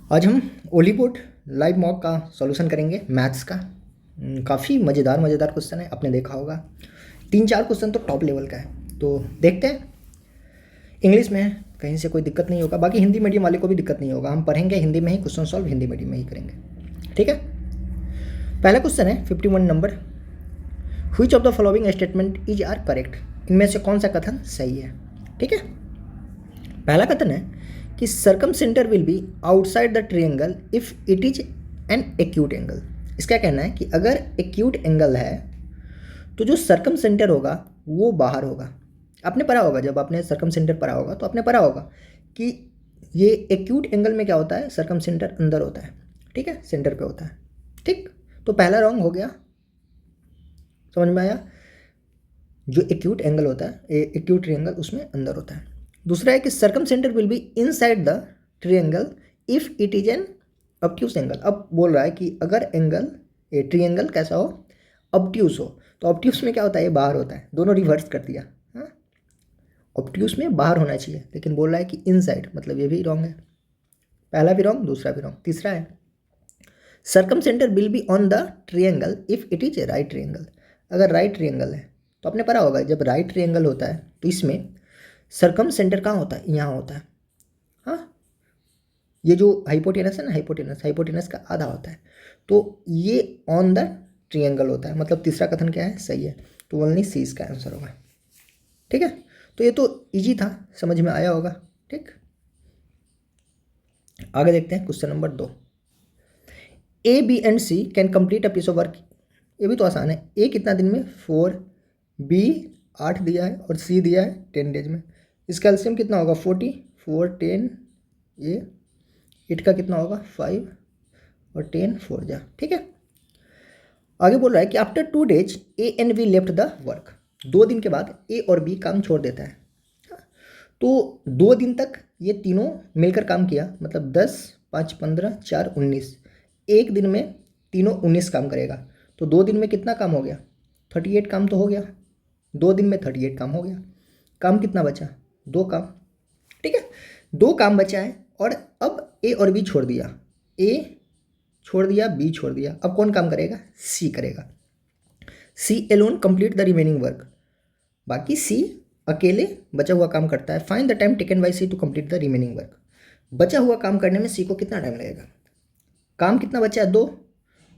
आज हम Ollywood live mock का सॉल्यूशन करेंगे मैथ्स का। काफ़ी मज़ेदार क्वेश्चन है, आपने देखा होगा। 3-4 क्वेश्चन तो टॉप लेवल का है, तो देखते हैं। इंग्लिश में कहीं से कोई दिक्कत नहीं होगा, बाकी हिंदी मीडियम वाले को भी दिक्कत नहीं होगा। हम पढ़ेंगे हिंदी में ही, क्वेश्चन सॉल्व हिंदी मीडियम में ही करेंगे, ठीक है। पहला क्वेश्चन है 51 नंबर। Which of the following statement is are correct? इनमें से कौन सा कथन सही है, ठीक है। पहला कथन है कि circum centre will be outside the triangle if it is an acute angle. इसका कहना है कि अगर एक्यूट एंगल है तो जो सर्कम सेंटर होगा वो बाहर होगा। आपने पढ़ा होगा, जब आपने सर्कम सेंटर पढ़ा होगा तो आपने पढ़ा होगा कि ये एक्यूट एंगल में क्या होता है, सर्कम सेंटर अंदर होता है, ठीक है, सेंटर पे होता है, ठीक। तो पहला रॉन्ग हो गया, समझ में आया। जो एक्यूट एंगल होता है, एक्यूट ट्रायंगल, उसमें अंदर होता है। दूसरा है कि circum centre will be inside the triangle if it is an obtuse angle. अब बोल रहा है कि अगर एंगल ट्रायंगल कैसा हो, ऑब्ट्यूज हो, तो ऑब्ट्यूज में क्या होता है, ये बाहर होता है। दोनों रिवर्स कर दिया, हाँ। ऑब्ट्यूज में बाहर होना चाहिए, लेकिन बोल रहा है कि इनसाइड, मतलब ये भी रॉन्ग है। पहला भी रॉन्ग, दूसरा भी रॉन्ग। तीसरा है circum centre will be on the triangle if it is a right triangle. अगर राइट ट्रायंगल है तो आपने पढ़ा होगा, जब राइट ट्रायंगल होता है तो इसमें सर्कम सेंटर कहाँ होता है, यहाँ होता है, हाँ। ये जो हाइपोटेनस है ना, हाइपोटेनस का आधा होता है, तो ये ऑन द ट्रायंगल होता है। मतलब तीसरा कथन क्या है, सही है। तो ओनली सी इसका आंसर होगा, ठीक है। तो ये तो इजी था, समझ में आया होगा, ठीक। आगे देखते हैं question number 2। A B and C can complete a piece of work. ये भी तो आसान है। ए कितना दिन में, 4, बी 8 दिया है और सी दिया है 10 डेज में। इसका एलसीएम कितना होगा, 40, 4, 10, ये 8 का कितना होगा, 5 और 10, 4 जा, ठीक है। आगे बोल रहा है कि after 2 days A and be left the work. 2 दिन के बाद ए और बी काम छोड़ देता है। तो 2 दिन तक ये तीनों मिलकर काम किया, मतलब 10, 5, 15, 4, 19। एक दिन में तीनों 19 काम करेगा, तो 2 दिन में कितना काम हो गया, 38 काम तो हो गया। 2 दिन में 38 काम हो गया। काम कितना बचा, 2 काम, ठीक है। 2 काम बचा है और अब ए और बी छोड़ दिया। ए छोड़ दिया, बी छोड़ दिया। अब कौन काम करेगा, सी करेगा। C alone complete the remaining work. बाकी सी अकेले बचा हुआ काम करता है। Find the time taken by C to complete the remaining work. बचा हुआ काम करने में सी को कितना टाइम लगेगा। काम कितना बचा है, 2,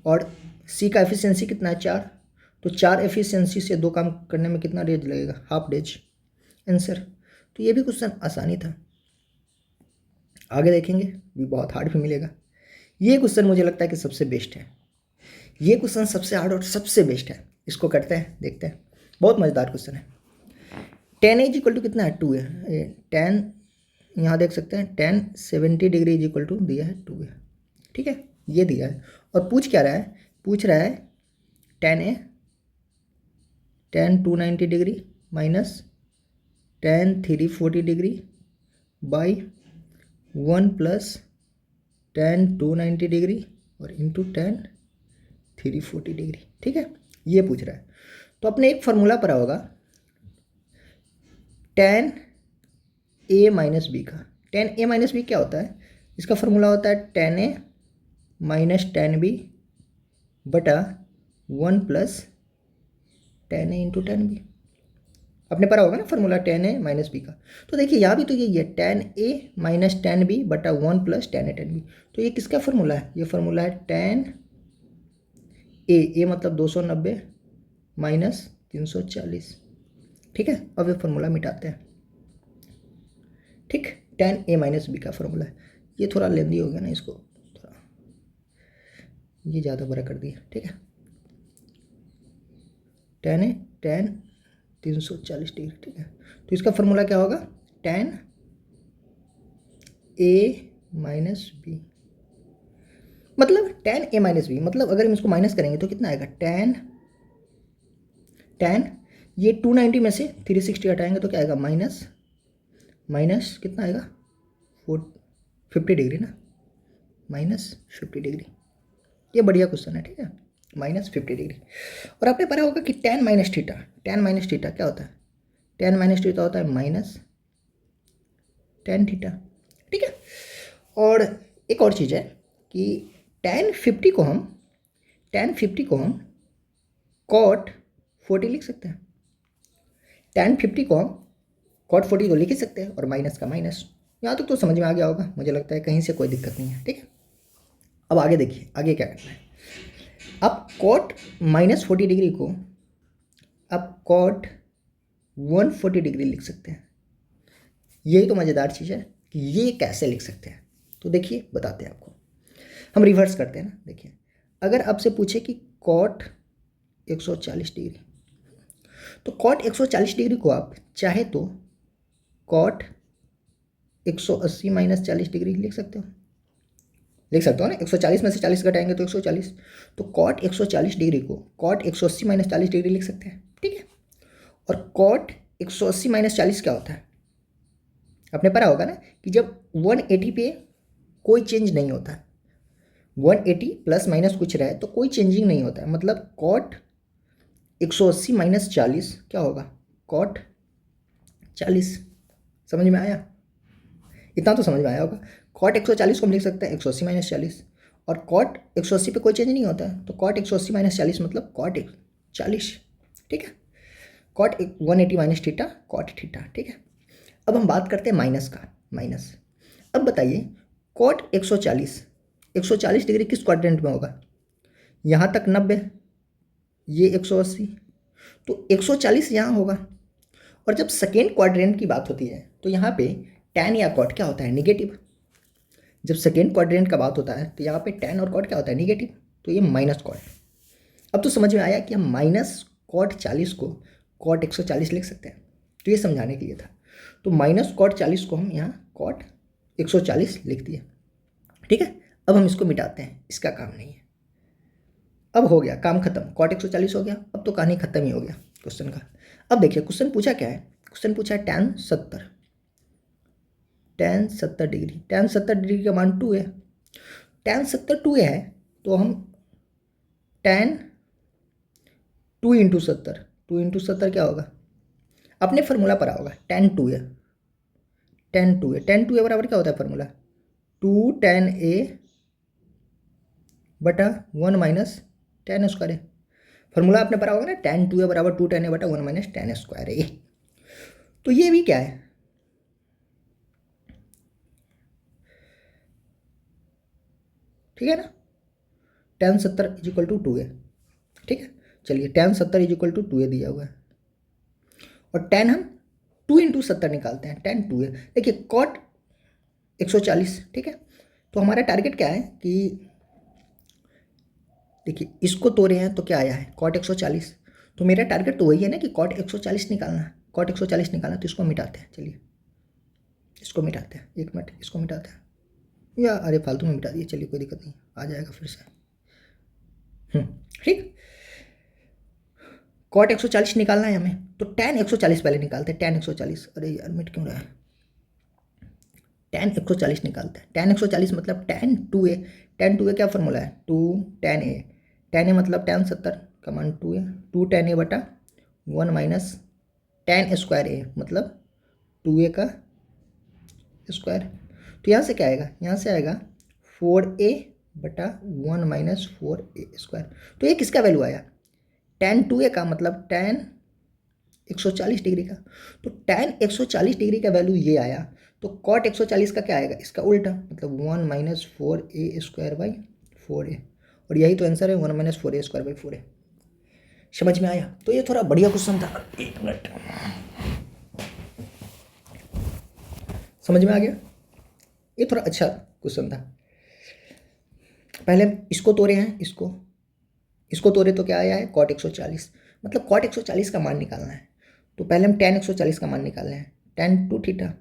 और सी का एफिशिएंसी कितना है, 4। तो 4 एफिशिएंसी से 2 काम करने में कितना डेज लगेगा, हाफ डेज, आंसर। तो ये भी क्वेश्चन आसानी था। आगे देखेंगे, भी बहुत हार्ड भी मिलेगा। ये क्वेश्चन मुझे लगता है कि सबसे बेस्ट है। ये क्वेश्चन सबसे हार्ड और सबसे बेस्ट है। इसको करते हैं, देखते हैं। बहुत मज़ेदार क्वेश्चन है। tan इज इक्वल टू कितना है, 2 है। tan यहाँ देख सकते हैं, tan 70 degree is equal to दिया है 2 है, ठीक है, ये दिया है। और पूछ क्या रहा है, पूछ रहा है tan A, tan 290 degree minus tan 340 degree by 1 plus tan 290 degree और इंटू tan 340 डिग्री, ठीक है, ये पूछ रहा है। तो अपने एक फार्मूला पढ़ा होगा tan A माइनस बी का। tan A माइनस बी क्या होता है, इसका फार्मूला होता है tan A minus tan B बटा 1 plus tan A into tan B। आपने पढ़ा होगा ना formula tan A minus B का। तो देखिए यहाँ भी तो यही है, tan A minus tan B बटा 1 plus tan A tan B। तो ये किसका फार्मूला है, ये फार्मूला है tan A मतलब 290 माइनस 340, ठीक है। अब ये फार्मूला मिटाते हैं, ठीक। tan A माइनस बी का फार्मूला है। ये थोड़ा लेंदी हो गया ना, इसको थोड़ा ये ज़्यादा बड़ा कर दिया, ठीक है। tan 340 डिग्री, ठीक है। तो इसका फार्मूला क्या होगा, tan A माइनस बी, मतलब tan A माइनस बी, मतलब अगर हम इसको माइनस करेंगे तो कितना आएगा, tan ये 290 में से 360 हटाएंगे तो क्या आएगा, माइनस कितना आएगा, 50 डिग्री ना, माइनस 50 डिग्री। ये बढ़िया क्वेश्चन है, ठीक है, माइनस 50 डिग्री। और आपने पढ़ा होगा कि tan माइनस थीटा क्या होता है, tan माइनस थीटा होता है माइनस tan थीटा, ठीक है। और एक और चीज़ है कि tan 50 को हम cot 40 लिख सकते हैं। tan 50 को हम cot 40 तो लिख ही सकते हैं, और माइनस का माइनस। यहाँ तक तो समझ में आ गया होगा, मुझे लगता है कहीं से कोई दिक्कत नहीं है। ठीक है, अब आगे देखिए, आगे क्या करना है। अब cot -40 डिग्री को आप cot 140 डिग्री लिख सकते हैं। यही तो मज़ेदार चीज़ है कि ये कैसे लिख सकते हैं। तो देखिए, बताते हैं आपको। हम रिवर्स करते हैं ना। देखिए, अगर आपसे पूछे कि cot 140 डिग्री, तो cot 140 डिग्री को आप चाहे तो cot 180 - 40 डिग्री लिख सकते हो। लिख सकते हो ना, 140 में से 40 घटाएंगे तो 140। तो cot 140 डिग्री को cot 180 - 40 डिग्री लिख सकते हैं। ठीक है, और cot 180 - 40 क्या होता है, आपने पढ़ा होगा ना कि जब 180 पे कोई चेंज नहीं होता है, 180 प्लस माइनस कुछ रहे तो कोई चेंजिंग नहीं होता है, मतलब cot 180 - 40 क्या होगा, cot 40। समझ में आया? इतना तो समझ में आया होगा। cot 140 को हम लिख सकते हैं 180 - 40, और cot 180 पे कोई चेंज नहीं होता है, तो cot 180 - 40 मतलब cot 40। ठीक है, cot 180 - थीटा cot थीटा। ठीक है, अब हम बात करते हैं माइनस का। माइनस, अब बताइए cot 140 डिग्री किस क्वाड्रेंट में होगा, यहाँ तक 90, ये 180, तो 140 यहाँ होगा। और जब सेकेंड क्वाड्रेंट की बात होती है तो यहाँ पे tan या cot क्या होता है, निगेटिव। जब सेकेंड क्वाड्रेंट का बात होता है तो यहाँ पे tan और cot क्या होता है, निगेटिव, तो ये माइनस cot। अब तो समझ में आया कि हम -cot 40 को cot 140 लिख सकते हैं, तो ये समझाने के लिए था। तो -cot 40 को हम यहाँ cot 140 लिख दिए। ठीक है, अब हम इसको मिटाते हैं, इसका काम नहीं है। अब हो गया काम खत्म, cot 140 हो गया, अब तो कहानी खत्म ही हो गया क्वेश्चन का। अब देखिए क्वेश्चन पूछा क्या है, क्वेश्चन पूछा है tan 70 डिग्री। tan 70 डिग्री का मान 2 है, tan 70 2 है, तो हम tan 2 × 70, 2 × 70 क्या होगा, अपने फार्मूला पर होगा, tan 2 है, tan 2 है, tan 2 बराबर क्या होता है फार्मूला, 2 tan A बटा 1 - tan स्क्वायर है। फार्मूला आपने पढ़ा होगा ना, tan 2 बराबर 2 tan A बटा 1 - tan स्क्वायर है। तो ये भी क्या है, ठीक है ना, tan 70 = 2 है। ठीक है, चलिए tan 70 = 2 दिया हुआ है, और tan हम 2 × 70 निकालते हैं, tan 2 है। देखिए cot 140, ठीक है, तो हमारा टारगेट क्या है कि देखिए इसको तोड़े हैं तो क्या आया है, cot 140। तो मेरा टारगेट तो वही है ना कि cot 140 निकालना है, cot 140 निकालना। तो इसको मिटाते हैं, चलिए इसको मिटाते हैं, 1 मिनट, इसको मिटाते हैं, या अरे फालतू में मिटा दिए, चलिए कोई दिक्कत नहीं, आ जाएगा फिर से। ठीक, cot 140 निकालना है हमें, तो tan 140 पहले निकालते हैं, tan 140, अरे यार मिट क्यों रहा है, tan 140 निकालते हैं। tan 140 मतलब tan 2A, tan 2A क्या फॉर्मूला है, 2 tan A, tan A मतलब tan 70 का मान 2 है, 2 tan A बटा 1 - tan स्क्वायर A मतलब 2A का स्क्वायर। तो यहाँ से क्या आएगा, यहाँ से आएगा 4A बटा 1 - 4A स्क्वायर। तो ये किसका वैल्यू आया, tan 2A का, मतलब tan 140 डिग्री का। तो tan 140 डिग्री का वैल्यू ये आया, तो cot 140 का क्या आएगा, इसका उल्टा, मतलब 1 - 4A स्क्वायर बाई 4A, और यही तो आंसर है, 1 - 4A स्क्वायर बाई 4A। समझ में आया? तो ये थोड़ा बढ़िया क्वेश्चन था, 1 मिनट, समझ में आ गया, ये थोड़ा अच्छा क्वेश्चन था। पहले इसको तोड़े हैं, इसको तोड़े तो क्या आया है, cot 140, मतलब cot 140 का मान निकालना है। तो पहले हम tan 140 का मान निकाल रहे हैं, tan 2 थीटा,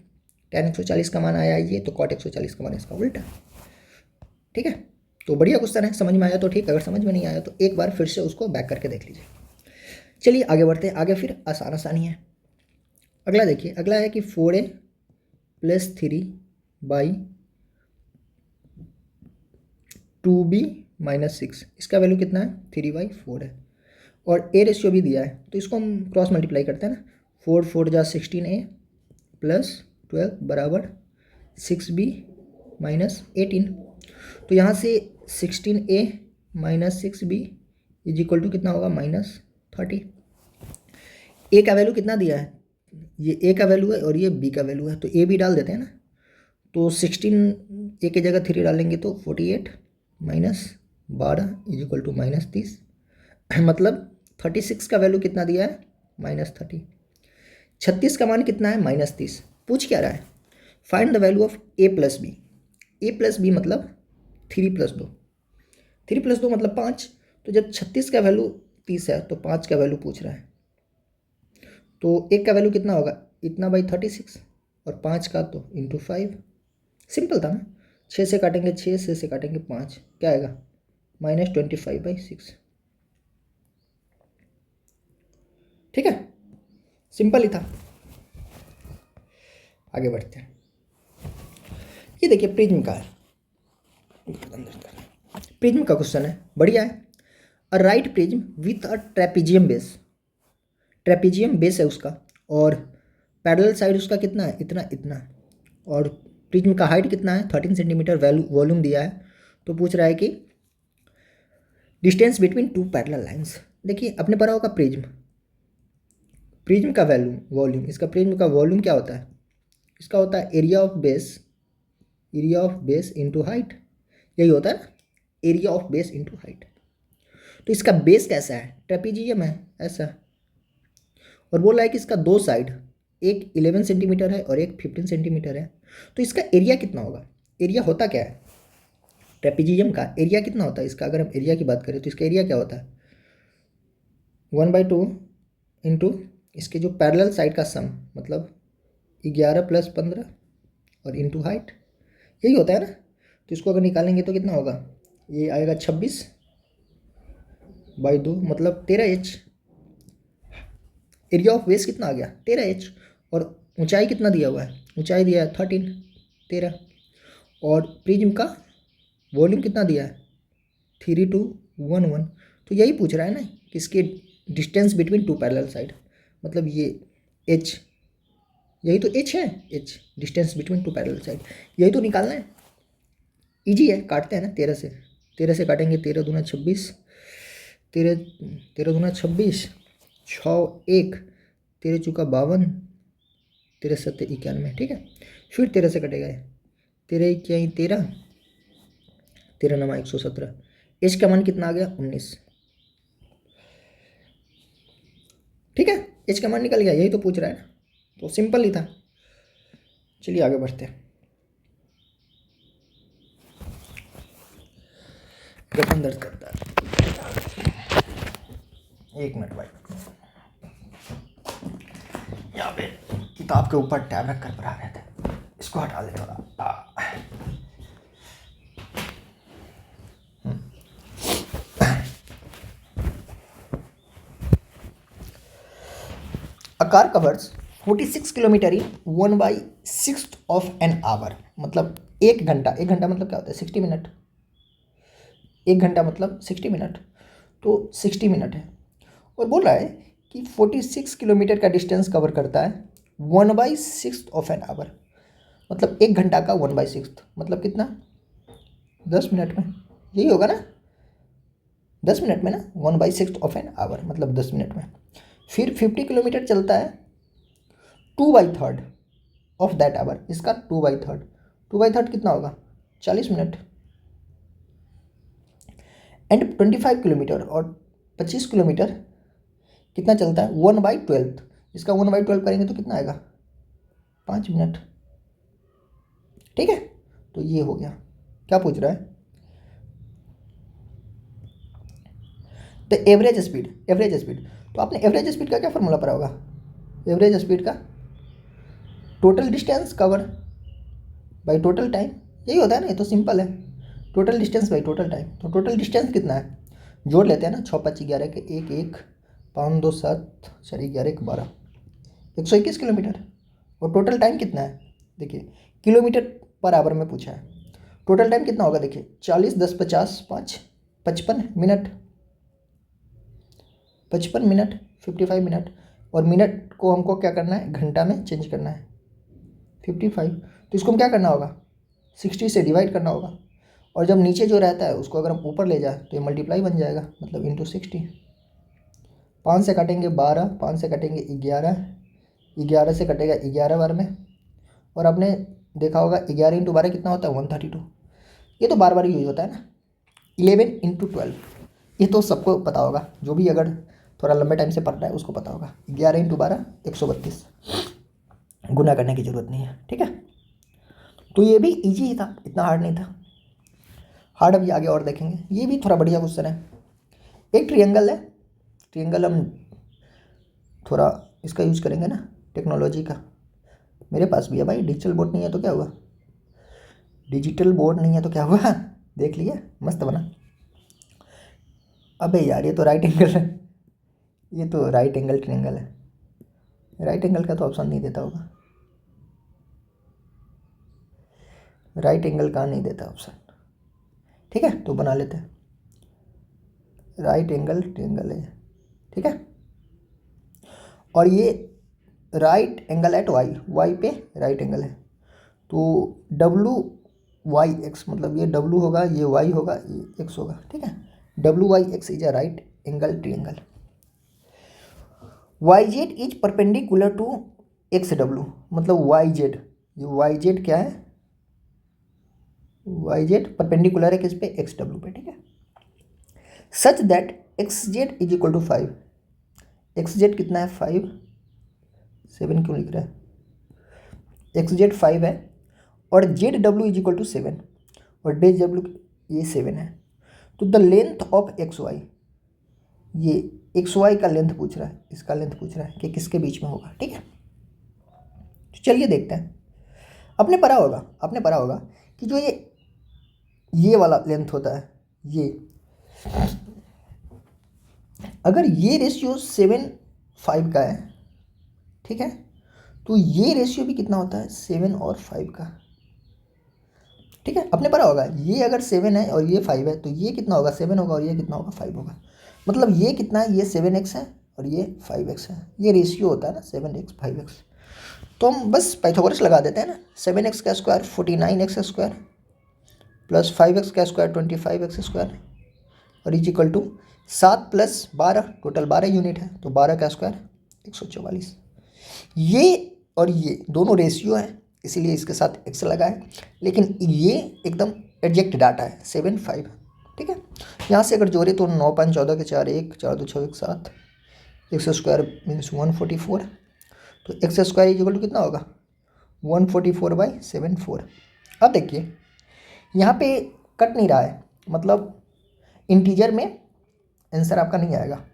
tan 140 का मान आया ये, तो cot 140 का मान इसका उल्टा। ठीक है, तो बढ़िया क्वेश्चन है, समझ में आया तो ठीक, अगर समझ में नहीं आया तो एक बार फिर से उसको बैक करके देख लीजिए। चलिए आगे बढ़ते हैं, आगे फिर आसानी है। अगला देखिए, अगला है कि 4A + 3 बाई 2B - 6, इसका वैल्यू कितना है, 3/4 है, और A रेशियो भी दिया है, तो इसको हम क्रॉस मल्टीप्लाई करते हैं ना, 4 4 जा 16A + 12 बराबर 6B - 18। तो यहाँ से 16a minus 6b is equal to कितना होगा, -30। ए का वैल्यू कितना दिया है, ये ए का वैल्यू है और ये बी का वैल्यू है, तो ए भी डाल देते हैं ना। तो 16 ए की जगह 3 डालेंगे तो 48 माइनस 12 इज इक्वल टू -30। मतलब 36 का वैल्यू कितना दिया है, -30। 36 का मान कितना है, -30। पूछ क्या रहा है, find the value of a plus B. A plus B मतलब 3 + 2, 3 + 2 मतलब 5। तो जब 36 का वैल्यू 30 है तो 5 का वैल्यू पूछ रहा है, तो एक का वैल्यू कितना होगा, इतना बाई 36 और 5 का तो इंटू 5। सिंपल था ना। 6 से काटेंगे 6, 6 से काटेंगे 5, क्या आएगा, -25/6। ठीक है, सिंपल ही था। आगे बढ़ते हैं। ये देखिए प्रिज्म का है, प्रिज्म का क्वेश्चन है, बढ़िया है। A right prism with a trapezium base, trapezium base है उसका, और पैरेलल साइड उसका कितना है, इतना इतना, और प्रिज्म का हाइट कितना है, 13 सेंटीमीटर वॉल्यूम दिया है। तो पूछ रहा है कि डिस्टेंस बिटवीन 2 पैरेलल लाइंस। देखिए अपने पढ़ा होगा प्रिज्म, प्रिज्म का वॉल्यूम, इसका प्रिज्म का वॉल्यूम क्या होता है, इसका होता है area of base into height, यही होता है ना, area of base into height. तो इसका बेस कैसा है, ट्रेपेजियम है ऐसा, और बोल रहा है कि इसका 2 साइड, एक 11 सेंटीमीटर है और एक 15 सेंटीमीटर है। तो इसका एरिया कितना होगा, एरिया होता क्या है, ट्रेपेजियम का एरिया कितना होता है इसका, अगर हम एरिया की बात करें तो इसका एरिया क्या होता है, 1/2 इंटू इसके जो पैरेलल साइड का सम, मतलब 11 + 15 और इंटू हाइट, यही होता है ना। तो इसको अगर निकालेंगे तो कितना होगा, ये आएगा 26/2 मतलब 13h। एरिया ऑफ बेस कितना आ गया, 13h, और ऊंचाई कितना दिया हुआ है, ऊंचाई दिया है 13, और प्रिज्म का वॉल्यूम कितना दिया है, 3211। तो यही पूछ रहा है ना कि इसके डिस्टेंस बिटवीन 2 पैरेलल साइड, मतलब ये h, यही तो h है, h distance between 2 parallel side, यही तो निकालना है। इजी है, काटते हैं ना, 13 से काटेंगे, 13 दूना 26, 13 दूना 26, 6 1, 13 चौका 52, 13 7 91, ठीक है। फिर 13 से कटेगा, 13 क्या 13, 13 9 117, एच का मान कितना आ गया, 19। ठीक है, एच का मान निकल गया, यही तो पूछ रहा है ना, तो सिंपल ही था। चलिए आगे बढ़ते हैं। गर्दन दर्द करता है, 1 मिनट भाई, यहाँ पे किताब के ऊपर टैब रख कर पढ़ा रहे थे, इसको हटा दे थोड़ा। A car covers 46 kilometre in 1/6 of an hour, मतलब 1 घंटा, 1 घंटा मतलब क्या होता है, 60 मिनट, 1 घंटा मतलब 60 मिनट, तो 60 मिनट है। और बोल रहा है कि 46 किलोमीटर का डिस्टेंस कवर करता है 1/6 ऑफ एन आवर, मतलब 1 घंटा का 1/6 मतलब कितना, 10 मिनट में, यही होगा ना, 10 मिनट में ना, 1/6 ऑफ एन आवर मतलब 10 मिनट में। फिर 50 किलोमीटर चलता है 2/3 ऑफ दैट आवर, इसका 2/3, 2/3 कितना होगा, 40 मिनट। एंड 25 किलोमीटर, और 25 किलोमीटर कितना चलता है, 1/12, इसका 1/12 करेंगे तो कितना आएगा, 5 मिनट। ठीक है, तो ये हो गया। क्या पूछ रहा है, द एवरेज स्पीड, तो आपने एवरेज स्पीड का क्या फॉर्मूला पढ़ा होगा, एवरेज स्पीड का total distance cover by total time, यही होता है ना, ये तो सिंपल है, total distance by total time. तो टोटल डिस्टेंस कितना है, जोड़ लेते हैं ना, 6 5 11 के 1 1, 5 2 7 4 11 1 12, 121 किलोमीटर। और टोटल टाइम कितना है, देखिए किलोमीटर पर आवर में पूछा है, टोटल टाइम कितना होगा, देखिए 40 10 50 5 55 मिनट, 55 मिनट, 55 मिनट, और मिनट को हमको क्या करना है, घंटा में चेंज करना है, 55। तो इसको हम क्या करना होगा, 60 से डिवाइड करना होगा, और जब नीचे जो रहता है उसको अगर हम ऊपर ले जाए तो ये मल्टीप्लाई बन जाएगा, मतलब इंटू 60। 5 से काटेंगे 12, 5 से काटेंगे 11, 11 से कटेगा 11 बार में। और आपने देखा होगा 11 इंटू 12 कितना होता है 132। ये तो बार बार यूज होता है ना। 11 इंटू 12 ये तो सबको पता होगा, जो भी अगर थोड़ा लंबे टाइम से पढ़ रहा है उसको पता होगा। 11 इंटू 12 132, गुना करने की ज़रूरत नहीं है, ठीक है। तो ये भी इजी ही था, इतना हार्ड नहीं था। हार्ड अभी आगे और देखेंगे। ये भी थोड़ा बढ़िया क्वेश्चन है। एक ट्रियंगल है, ट्रियंगल हम थोड़ा इसका यूज करेंगे ना, टेक्नोलॉजी का। मेरे पास भी है भाई, डिजिटल बोर्ड नहीं है तो क्या हुआ, डिजिटल बोर्ड नहीं है तो क्या हुआ, देख लिए मस्त बना। अबे यार ये तो राइट एंगल है, ये तो राइट एंगल ट्रियंगल है। राइट एंगल का तो ऑप्शन नहीं देता होगा, राइट एंगल का नहीं देता ऑप्शन, ठीक है। तो बना लेते हैं, राइट एंगल ट्रियंगल है, ठीक है। और ये right angle at Y, Y पे राइट एंगल है, तो डब्लू वाई एक्स, मतलब ये डब्लू होगा, ये वाई होगा, ये एक्स होगा, ठीक है। W Y X is a right angle triangle. Y Z is perpendicular to X W, मतलब वाई जेड, ये वाई जेड क्या है, वाई जेड परपेंडिकुलर है किस पे, एक्स डब्लू पे, ठीक है। Such that X Z is equal to 5, X Z कितना है 5, 7 क्यों लिख रहा है, एक्स जेड 5 है और Z W is equal to 7 और डे डब्ल्यू ये 7 है। तो the length of X Y, ये एक्स वाई का लेंथ पूछ रहा है, इसका लेंथ पूछ रहा है कि किसके बीच में होगा, ठीक है। तो चलिए देखते हैं। आपने पढ़ा होगा कि जो ये वाला लेंथ होता है, ये अगर ये रेशियो 7:5 का है, ठीक है, तो ये रेशियो भी कितना होता है 7 और 5 का, ठीक है। आपने पढ़ा होगा ये अगर 7 है और ये 5 है तो ये कितना होगा 7 होगा और ये कितना होगा 5 होगा। मतलब ये कितना है, ये 7x है और ये 5x है, ये रेशियो होता है ना 7x 5x। तो हम बस पाइथागोरस लगा देते हैं ना, 7x का square 49x square plus 5x का स्क्वायर 25x स्क्वायर और is equal to 7 + 12, total 12 unit है, तो 12 का स्क्वायर 144। ये और ये दोनों रेशियो है, इसीलिए इसके साथ एक्स लगा है, लेकिन ये एकदम एग्जैक्ट डाटा है 7 5, ठीक है। यहाँ से अगर जोड़े तो 9 5 14 के 4 1 4 2 6 1 7, एक्स स्क्वायर मीन्स 144, तो एक्स स्क्वायर इक्वल टू कितना होगा 144/7 4। अब देखिए यहाँ पे कट नहीं रहा है, मतलब इंटीजर में आंसर आपका नहीं आएगा।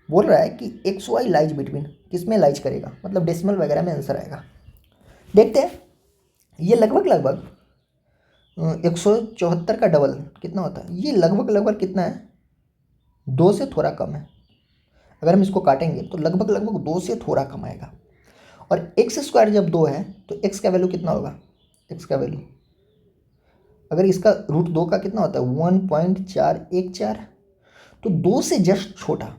बोल रहा है कि एक्स वाई लाइज बिटवीन, किस में लाइज करेगा, मतलब डेसिमल वगैरह में आंसर आएगा। देखते हैं, ये लगभग 174 का डबल कितना होता है, ये लगभग कितना है 2 से थोड़ा कम है। अगर हम इसको काटेंगे तो लगभग 2 से थोड़ा कम आएगा। और एक्स स्क्वायर जब 2 है तो एक्स का वैल्यू कितना होगा, एक्स का वैल्यू अगर इसका रूट 2 का कितना होता है 1.414, तो 2 से जस्ट छोटा,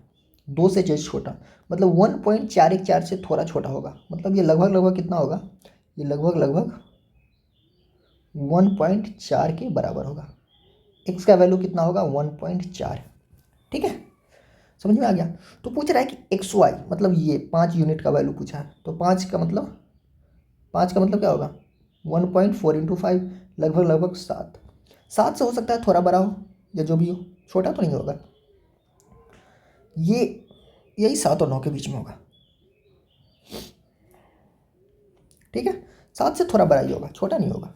2 से जस्ट छोटा, मतलब 1.414 से थोड़ा छोटा होगा। मतलब ये लगभग कितना होगा, ये लगभग 1.4 के बराबर होगा। एक्स का वैल्यू कितना होगा 1.4, ठीक है, समझ में आ गया। तो पूछ रहा है कि एक्स वाई, मतलब ये 5 यूनिट का वैल्यू पूछा है, तो 5 का मतलब क्या होगा 1.4 × 5, लगभग 7। 7 से हो सकता है थोड़ा बड़ा हो या जो भी हो, छोटा तो नहीं होगा। ये यही 7 और 9 के बीच में होगा, ठीक है। 7 से थोड़ा बड़ा ही होगा, छोटा नहीं होगा।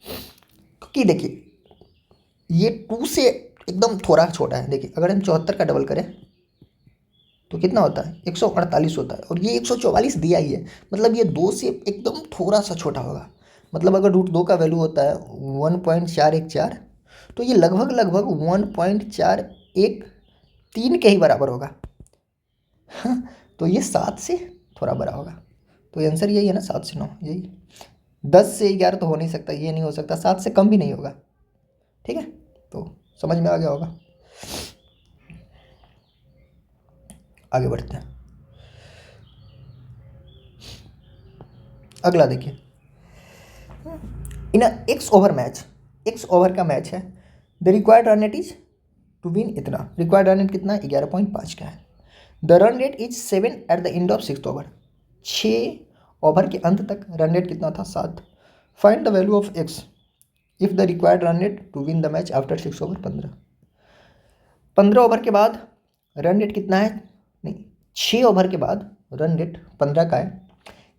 क्योंकि देखिए ये 2 से एकदम थोड़ा छोटा है। देखिए अगर हम 74 का डबल करें तो कितना होता है 148 होता है, और ये 144 दिया ही है, मतलब ये 2 से एकदम थोड़ा सा छोटा होगा। मतलब अगर रूट 2 का वैल्यू होता है 1.414, तो ये लगभग 1.413 के ही बराबर होगा। तो ये 7 से थोड़ा बड़ा होगा, तो आंसर यही है ना 7 से 9, यही। 10 से 11 तो हो नहीं सकता, ये नहीं हो सकता, 7 से कम भी नहीं होगा, ठीक है। तो समझ में आ गया होगा। आगे बढ़ते हैं, अगला देखिए। In X over match, x over का मैच है, the required run rate is to win इतना, रिक्वायर्ड रन रेट कितना है 11.5 का है, the run rate is 7 at the end of 6th over, 6 over के अंत तक रन रेट कितना था 7, find the value of x if the required run rate to win the match after 6 over 15 over के बाद रन रेट कितना है, नहीं 6 ओवर के बाद रन रेट 15 का है,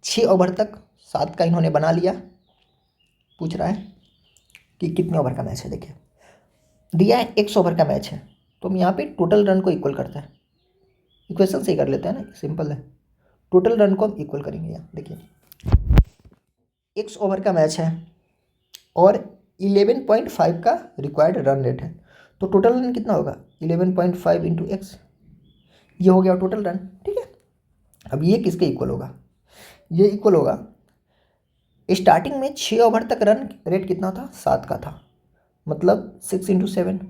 6 ओवर तक 7 का इन्होंने बना लिया, पूछ रहा है कि कितने ओवर का मैच है। देखिए दिया है x ओवर का मैच है, तो हम यहाँ पे टोटल रन को इक्वल करते हैं, इक्वेशन से ही कर लेते हैं ना, सिंपल है, टोटल रन को हम इक्वल करेंगे। यहाँ देखिए x ओवर का मैच है और 11.5 का रिक्वायर्ड रन रेट है, तो टोटल रन कितना होगा 11.5 इंटू एक्स, ये हो गया टोटल रन। ठीक है, अब ये किसके इक्वल होगा, ये इक्वल होगा स्टार्टिंग में 6 ओवर तक रन रेट कितना था 7 का था, मतलब 6 इंटू 7,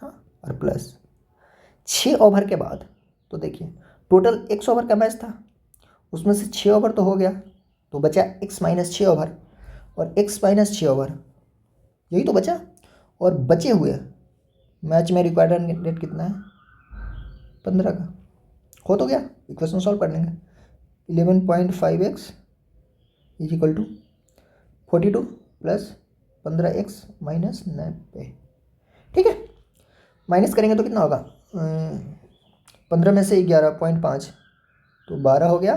हाँ, और प्लस 6 ओवर के बाद, तो देखिए टोटल x ओवर का मैच था, उसमें से 6 ओवर तो हो गया, तो बचा x माइनस 6 ओवर, और x माइनस 6 ओवर यही तो बचा, और बचे हुए मैच में रिक्वायर्ड रन रेट कितना है 15 का, हो तो गया, इक्वेशन सॉल्व कर लेंगे, 11.5x is equal to 42 plus 15x minus 90। ठीक है, माइनस करेंगे तो कितना होगा 15 में से 11.5 तो 12 हो गया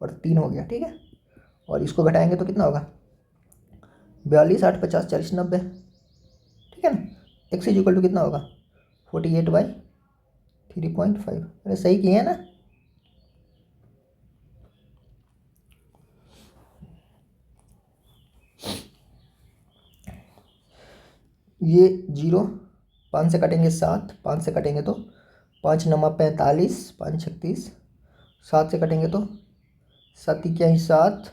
और 3 हो गया। ठीक है, और इसको घटाएंगे तो कितना होगा 42, 8, 50, 40, 90। ठीक है ना, x इज इक्वल टू कितना होगा 48/3.5। अरे सही किए हैं ना, ये 0, 5 से कटेंगे 7, 5 से कटेंगे तो 5 नमा 45, 5 36, 7 से कटेंगे तो 7 क्या 7,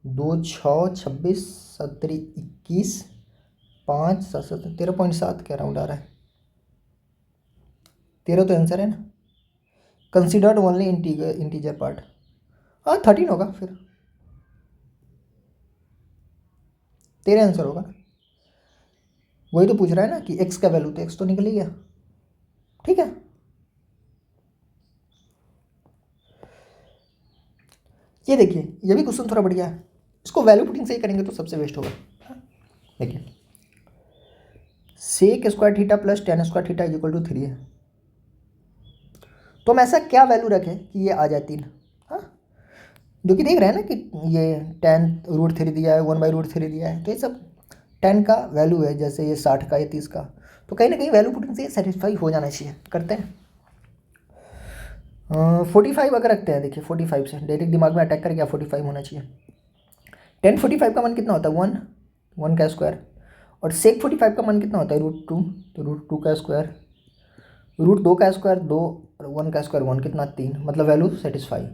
2 6 26, 7 21, 5 7 7 13.7 क्या राउंड आ रहा है, 13 तो आंसर है ना, कंसिडर्ड ओनली इंटीजर पार्ट, हाँ 13 होगा, फिर 13 आंसर होगा ना, वही तो पूछ रहा है ना कि x का वैल्यू, तो x तो निकल ही गया। ठीक है, ये देखिए ये भी क्वेश्चन थोड़ा बढ़िया है, इसको वैल्यू पुटिंग से ही करेंगे तो सबसे बेस्ट होगा। देखिए sec square theta plus tan square theta is equal to 3 है, तो हम ऐसा क्या वैल्यू रखें कि ये आ जाए 3, हाँ, जो कि देख रहे हैं ना कि ये tan√3 दिया है, 1/√3 दिया है, तो ये सब tan का वैल्यू है, जैसे ये 60 का, ये 30 का, तो कहीं ना कहीं वैल्यू पुटिंग से सेटिस्फाई हो जाना चाहिए। करते हैं 45 अगर रखते हैं, देखिए 45 से डायरेक्ट दिमाग में अटैक कर गया, 45 होना चाहिए। tan 45 का मान कितना होता है 1 का स्क्वायर, और sec 45 का मान कितना होता है √2, तो √2 का स्क्वायर, √2 का स्क्वायर 2 और 1 का स्क्वायर 1, कितना 3, मतलब वैल्यू सेटिस्फाई,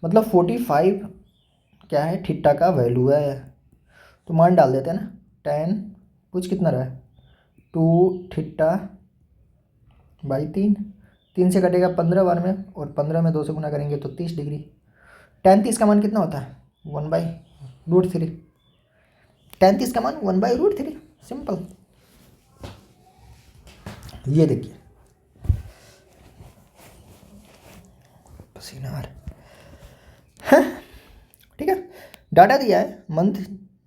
मतलब 45 क्या है थीटा का वैल्यू है, तो मान डाल देते हैं ना, tan कुछ कितना रहा है 2 थीटा बाई 3, 3 से कटेगा 15 बार में, और 15 में 2 से गुना करेंगे तो 30 डिग्री, tan 30 का मान कितना होता है 1/√3, tan 30 का मान 1/√3, सिंपल। ये देखिए पसीना आ रहा है, ठीक है, डाटा दिया है मंथ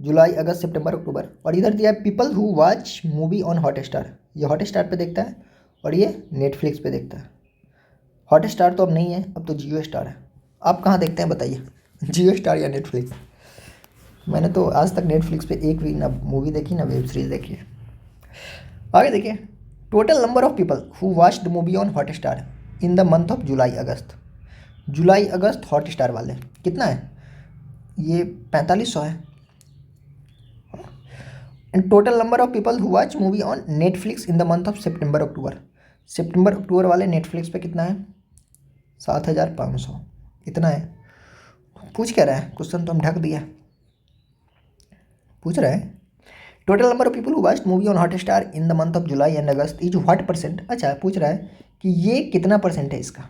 जुलाई अगस्त सितंबर अक्टूबर, और इधर दिया है people who watch movie on Hotstar, ये हॉटस्टार पे देखता है और ये नेटफ्लिक्स पे देखता है। हॉटस्टार तो अब नहीं है, अब तो जियो स्टार है। आप कहाँ देखते हैं बताइए, जियो स्टार या नेटफ्लिक्स? मैंने तो आज तक नेटफ्लिक्स पे एक भी ना मूवी देखी ना वेब सीरीज देखी है। आगे देखिए, total number of people who watch the movie on Hotstar in the month of July August, जुलाई अगस्त हॉटस्टार वाले कितना है, ये 4500 है। And total number of people who watch movie on Netflix in the month of September October, सितंबर अक्टूबर वाले नेटफ्लिक्स पे कितना है 7500, इतना है। पूछ क्या रहा है क्वेश्चन, तो हम ढक दिया, पूछ रहा है total number of people who watched movie on Hotstar in the month of July and August is what percent. अच्छा पूछ रहा है कि ये कितना परसेंट है इसका।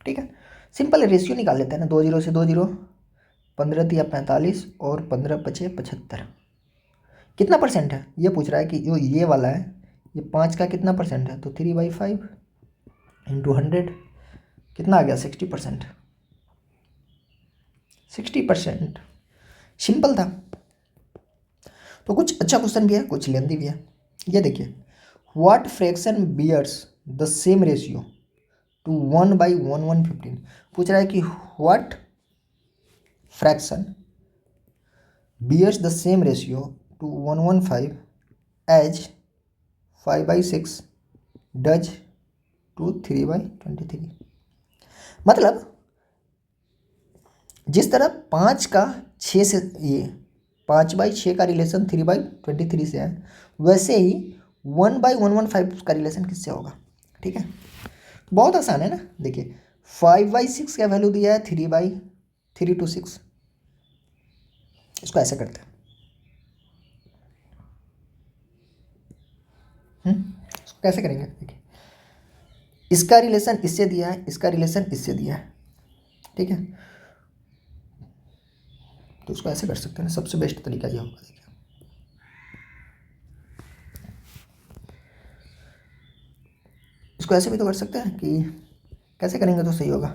ठीक है, सिंपल रेशियो निकाल लेते हैं ना, 2 0 से 2 0, 15 या 45 और 15 5 75, कितना परसेंट है ये पूछ रहा है कि जो ये वाला है ये 5 का कितना परसेंट है, तो 3/5 इंटू 100 कितना आ गया 60%। 60%, सिंपल था। तो कुछ अच्छा क्वेश्चन भी है, कुछ लेंदी भी है। ये देखिए, what fraction bears the same ratio to 1/1115। पूछ रहा है कि what fraction bears the same ratio to 115 as 5/6 does to 3/23। मतलब जिस तरह 5 का 6 से, ये 5/6 का रिलेशन 3/23 से है, वैसे ही 1/115 का रिलेशन किससे होगा। ठीक है, बहुत आसान है ना। देखिए 5/6 का वैल्यू दिया है 3/326, इसको ऐसे करते हैं। इसको कैसे करेंगे, देखिए इसका रिलेशन इससे दिया है, इसका रिलेशन इससे दिया है, ठीक है, तो इसको ऐसे कर सकते हैं। सबसे बेस्ट तरीका ये होगा। देखिए इसको ऐसे भी तो कर सकते हैं कि कैसे करेंगे तो सही होगा।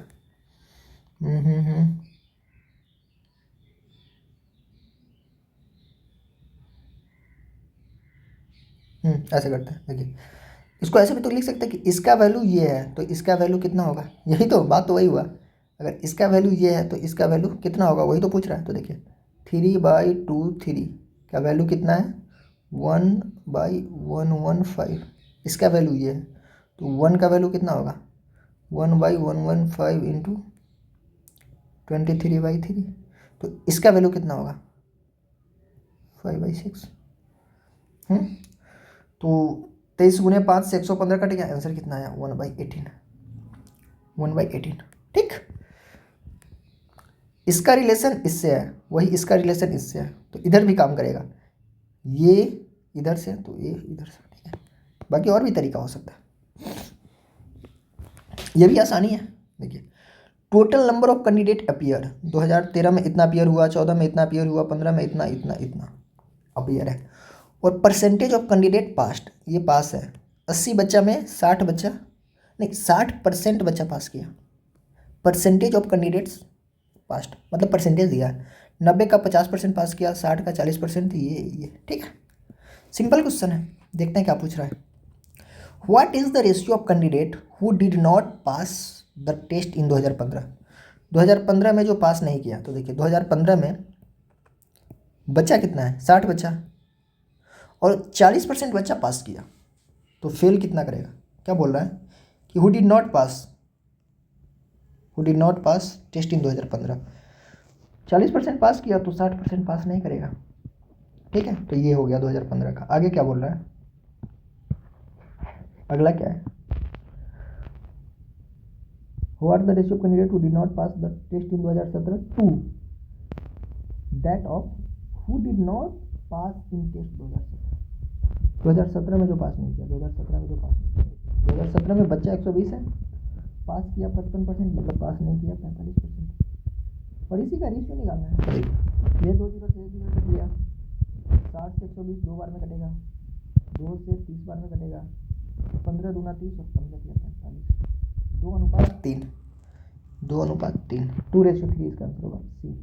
ऐसे करते हैं। देखिए इसको ऐसे भी तो लिख सकते हैं कि इसका वैल्यू ये है तो इसका वैल्यू कितना होगा, यही तो बात तो वही हुआ। अगर इसका वैल्यू ये है तो इसका वैल्यू कितना होगा, वही तो पूछ रहा है। तो देखिए 3/23 का वैल्यू कितना है 1/115, इसका वैल्यू ये है तो 1 का वैल्यू कितना होगा 1/115 इंटू 23/3, तो इसका वैल्यू कितना होगा 5/6। तो 23 गुने 5 से 115 कट गया, आंसर कितना आया 1/18। 1/18, ठीक। इसका रिलेशन इससे है, वही इसका रिलेशन इससे है, तो इधर भी काम करेगा। ये इधर से तो ये इधर से, ठीक है। बाकी और भी तरीका हो सकता है, ये भी आसानी है। देखिए total number of candidate appear 2013 में इतना अपीयर हुआ, 14 में इतना अपीयर हुआ, 15 में इतना इतना इतना अपीयर है। और परसेंटेज ऑफ कैंडिडेट पास्ट, ये पास है 80 बच्चा में 60 बच्चा, नहीं 60% बच्चा पास किया। परसेंटेज ऑफ कैंडिडेट्स पास्ट मतलब परसेंटेज दिया है, 90 का 50% पास किया, 60 का 40%, ये ठीक है। सिंपल क्वेश्चन है, देखते हैं क्या पूछ रहा है। What is the ratio of candidate who did not pass the test in 2015। 2015 में जो पास नहीं किया, तो देखिए 2015 में बच्चा कितना है 60 बच्चा, और 40% बच्चा पास किया, तो फेल कितना करेगा। क्या बोल रहा है कि who did not pass test in 2015, 40% pass किया तो 60% पास नहीं करेगा, ठीक है। तो ये हो गया 2015 का। आगे क्या बोल रहा है, अगला क्या है, what the ratio of candidate who did not pass the test in 2017 to that of who did not pass in test 2017 में जो पास नहीं किया, 2017 में जो पास नहीं किया, 2017 में बच्चा 120 है, पास किया 55%, मतलब पास नहीं किया 45%। और इसी का रेशियो निकालना है। ये 2 0 से 1 0 कट लिया, 60 से 120 2 बार में कटेगा, 2 से 30 बार में कटेगा, 15 दूना 30 और 15 किया 45, 2:3, 2:3, 2:3 इसका आंसर होगा सी,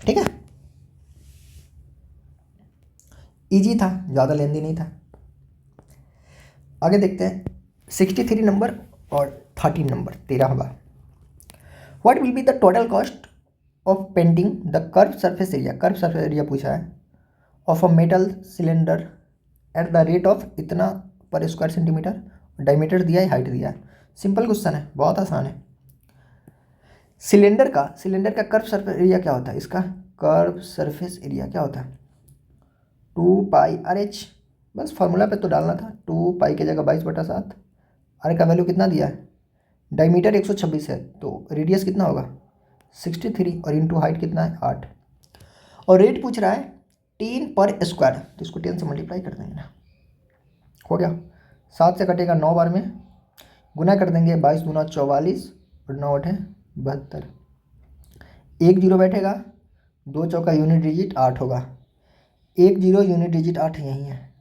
ठीक है। इजी था, ज़्यादा लेंदी नहीं था। आगे देखते हैं 63 नंबर और 13 नंबर 13वां। What will be the total cost of painting the curve surface area, curve surface area पूछा है, of a metal cylinder at the rate of इतना पर स्क्वायर सेंटीमीटर, डायमीटर दिया है, हाइट दिया है। सिंपल क्वेश्चन है, बहुत आसान है। सिलेंडर का कर्व सरफेस एरिया क्या होता है, इसका कर्व सरफेस एरिया क्या होता है 2πRH, बस फार्मूला पे तो डालना था, 2π की जगह 22/7, आर का वैल्यू कितना दिया है, डायमीटर 126 है तो रेडियस कितना होगा 63, और इंटू हाइट कितना है 8, और रेट पूछ रहा है 10 पर स्क्वायर, तो इसको 10 से मल्टीप्लाई कर देंगे ना, हो गया। 7 से कटेगा 9 बार में, गुना कर देंगे 22 दूना 44 और 9 8 72, 1 0 बैठेगा, 2 चौका यूनिट डिजिट 8 होगा, एक जीरो यूनिट डिजिट 8 यही है,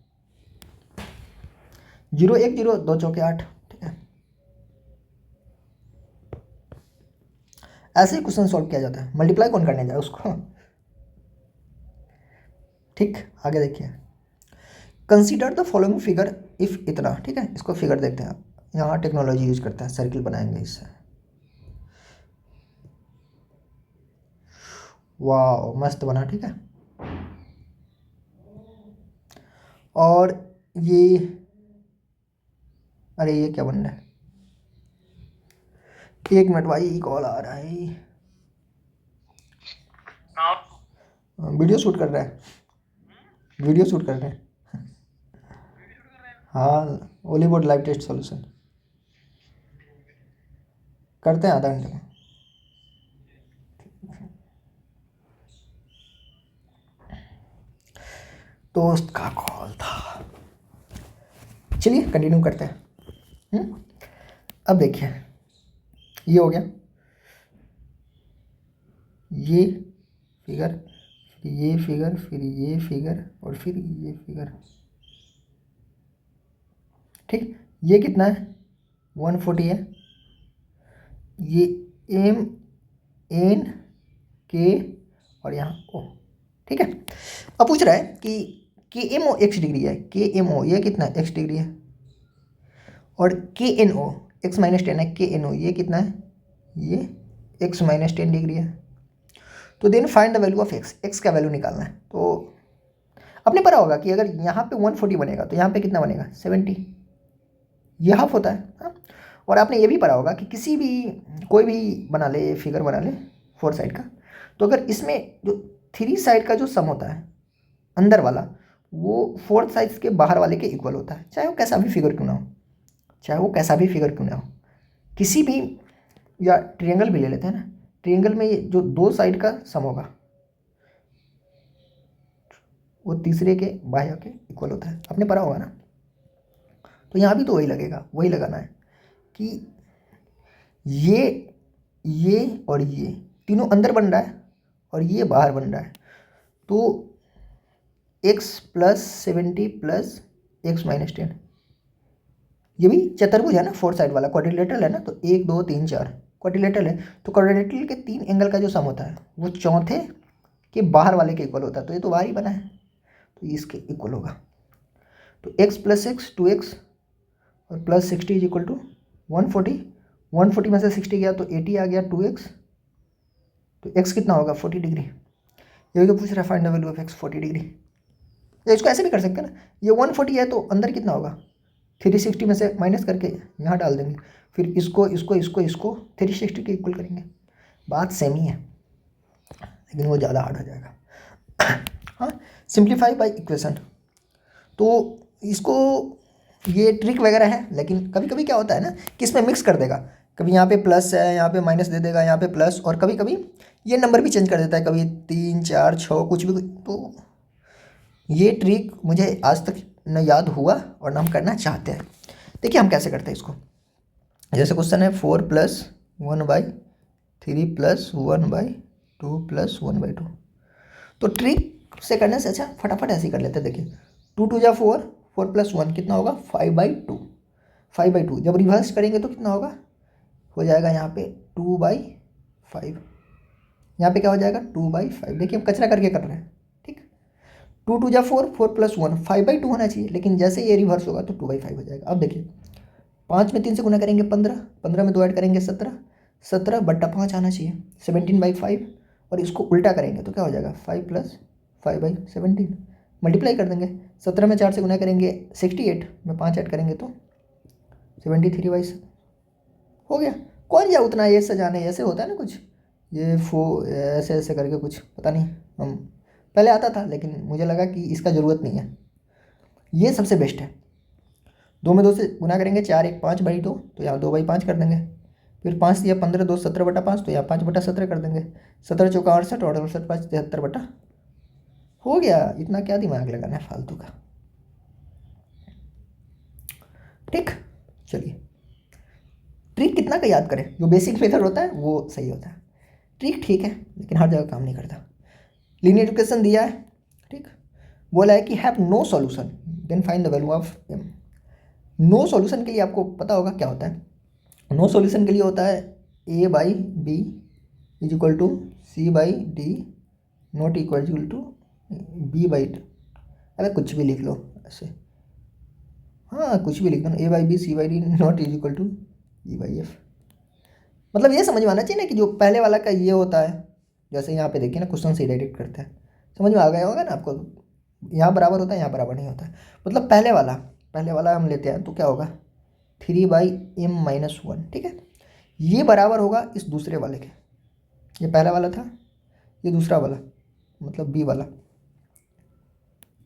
0 1 0 2 चौके 8। ठीक है, ऐसे ही क्वेश्चन सॉल्व किया जाता है। मल्टीप्लाई कौन करने जाए उसको। ठीक, आगे देखिए, consider the following figure if इतना। ठीक है, इसको फिगर देखते हैं। यहाँ टेक्नोलॉजी यूज करते हैं, सर्किल बनाएंगे इससे। वाह मस्त बना। ठीक है, और ये, अरे ये क्या बन रहा है, 1 मिनट भाई, कॉल आ रहा है। वीडियो शूट कर रहा है, वीडियो शूट कर रहे हैं। हाँ, ओलीवुड लाइव टेस्ट सॉल्यूशन करते हैं आधा घंटे में। दोस्त का कॉल था, चलिए कंटिन्यू करते हैं। अब देखिए, ये हो गया, ये फिगर, फिर ये फिगर, फिर ये फिगर, और फिर ये फिगर। ठीक, ये कितना है, 140 है। ये एम एन के और यहाँ ओ। ठीक है, अब पूछ रहा है कि के एम ओ एक्स डिग्री है, के एम ओ ये कितना है, एक्स डिग्री है, और के एन ओ एक्स माइनस 10 है, के एन ओ ये कितना है, ये एक्स माइनस 10 डिग्री है। तो then find the value of X, X का वैल्यू निकालना है। तो अपने पता होगा कि अगर यहाँ पे 140 बनेगा तो यहाँ पे कितना बनेगा, 70, ये हाफ होता है। हाँ? और आपने ये भी पढ़ा होगा कि किसी भी, कोई भी बना ले, फिगर बना ले 4 साइड का, तो अगर इसमें जो 3 साइड का जो सम होता है अंदर वाला, वो 4 साइड्स के बाहर वाले के इक्वल होता है, चाहे वो कैसा भी फिगर क्यों ना हो, चाहे वो कैसा भी फिगर क्यों ना हो। किसी भी, या ट्रायंगल भी ले लेते हैं ना, ट्रायंगल में ये जो 2 साइड का सम होगा वो तीसरे के बाह्य के इक्वल होता है, आपने पढ़ा होगा ना। तो यहाँ भी तो वही लगेगा, वही लगाना है कि ये और ये तीनों अंदर बन रहा है और ये बाहर बन रहा है। तो x plus 70 plus x minus 10, ये भी चतुर्भुज है ना, 4 साइड वाला, क्वाड्रिलेटरल है ना, तो 1 2 3 4 क्वाड्रिलेटरल है। तो क्वाड्रिलेटरल के 3 एंगल का जो सम होता है वो चौथे के बाहर वाले के इक्वल होता है। तो ये तो बाहर ही बना है, तो इसके इक्वल होगा। तो x प्लस एक्स 2x और प्लस 60 इज इक्वल टू 140, 140 में से 60 गया तो 80 आ गया, 2x, तो x कितना होगा, 40 डिग्री। ये तो पूछ रहा है find the value of x 40 degree. या इसको ऐसे भी कर सकते हैं ना, ये 140 है तो अंदर कितना होगा, 360 में से माइनस करके यहाँ डाल देंगे, फिर इसको इसको इसको इसको 360 के इक्वल करेंगे। बात सेम ही है, लेकिन वो ज़्यादा हार्ड हो जाएगा। हाँ, सिंप्लीफाई बाय इक्वेशन, तो इसको, ये ट्रिक वगैरह है, लेकिन कभी कभी क्या होता है ना कि इसमें मिक्स कर देगा, कभी यहाँ पे प्लस है, यहाँ पे माइनस दे देगा, यहाँ पे प्लस, और कभी कभी ये नंबर भी चेंज कर देता है, कभी 3 4 6 कुछ भी। तो ये ट्रिक मुझे आज तक न याद हुआ और न हम करना चाहते हैं। देखिए हम कैसे करते हैं इसको। जैसे क्वेश्चन है 4 प्लस 1/3 प्लस 1/2 प्लस 1/2। तो ट्रिक से करने से अच्छा फटाफट ऐसे ही कर लेते हैं। देखिए 2 2 जा 4, 4 प्लस 1 कितना होगा, 5/2, 5/2। जब रिवर्स करेंगे तो कितना होगा, हो जाएगा यहाँ पे 2/5, यहाँ पे क्या हो जाएगा 2/5। देखिए हम कचरा करके कर रहे हैं। ठीक, 2 2 जा 4, 4 प्लस 1 5/2 होना चाहिए, लेकिन जैसे ये रिवर्स होगा तो 2/5 हो जाएगा। अब देखिए 5 में 3 से गुना करेंगे 15, 15 में 2 ऐड करेंगे 17, 17/5 आना चाहिए, 17/5। और इसको उल्टा करेंगे तो क्या हो जाएगा, 5 प्लस 5/17। मल्टीप्लाई कर देंगे, 17 में 4 से गुना करेंगे 68, में 5 ऐड करेंगे तो 73/7 हो गया। कौन जा उतना ये सजाने, ऐसे होता है ना कुछ, ये ऐसे ऐसे करके कुछ, पता नहीं, हम पहले आता था लेकिन मुझे लगा कि इसका ज़रूरत नहीं है। ये सबसे बेस्ट है। 2 में 2 से गुना करेंगे, 4 1 5/2, तो यहाँ 2/5 कर देंगे। फिर 5 दिया 15, 2 17/5, तो यहाँ 5/17 कर देंगे। 17 चौका 68 और 68 5 73 हो गया। इतना क्या दिमाग लगाना है फालतू का। ठीक, चलिए ट्रिक कितना का याद करें, जो बेसिक मेथड होता है वो सही होता है। ट्रिक ठीक है, लेकिन हर जगह काम नहीं करता। लीनियर इक्वेशन दिया है, ठीक, बोला है कि have no solution then find the value of M. No solution के लिए आपको पता होगा क्या होता है। नो सॉल्यूशन के लिए होता है A by B is equal to C by D not equal to B by D. अरे कुछ भी लिख लो ऐसे, हाँ कुछ भी लिख दो, A by B C by D not is equal to E by F. मतलब ये समझ में आना चाहिए ना कि जो पहले वाला का ये होता है, जैसे यहाँ पे देखिए ना क्वेश्चन से डायरेक्ट करते हैं, समझ में आ गया होगा ना आपको। यहाँ बराबर होता है, यहाँ बराबर नहीं होता है। मतलब पहले वाला हम लेते हैं तो क्या होगा 3/m-1, ठीक है। ये बराबर होगा इस दूसरे वाले के, ये पहला वाला था, ये दूसरा वाला मतलब बी वाला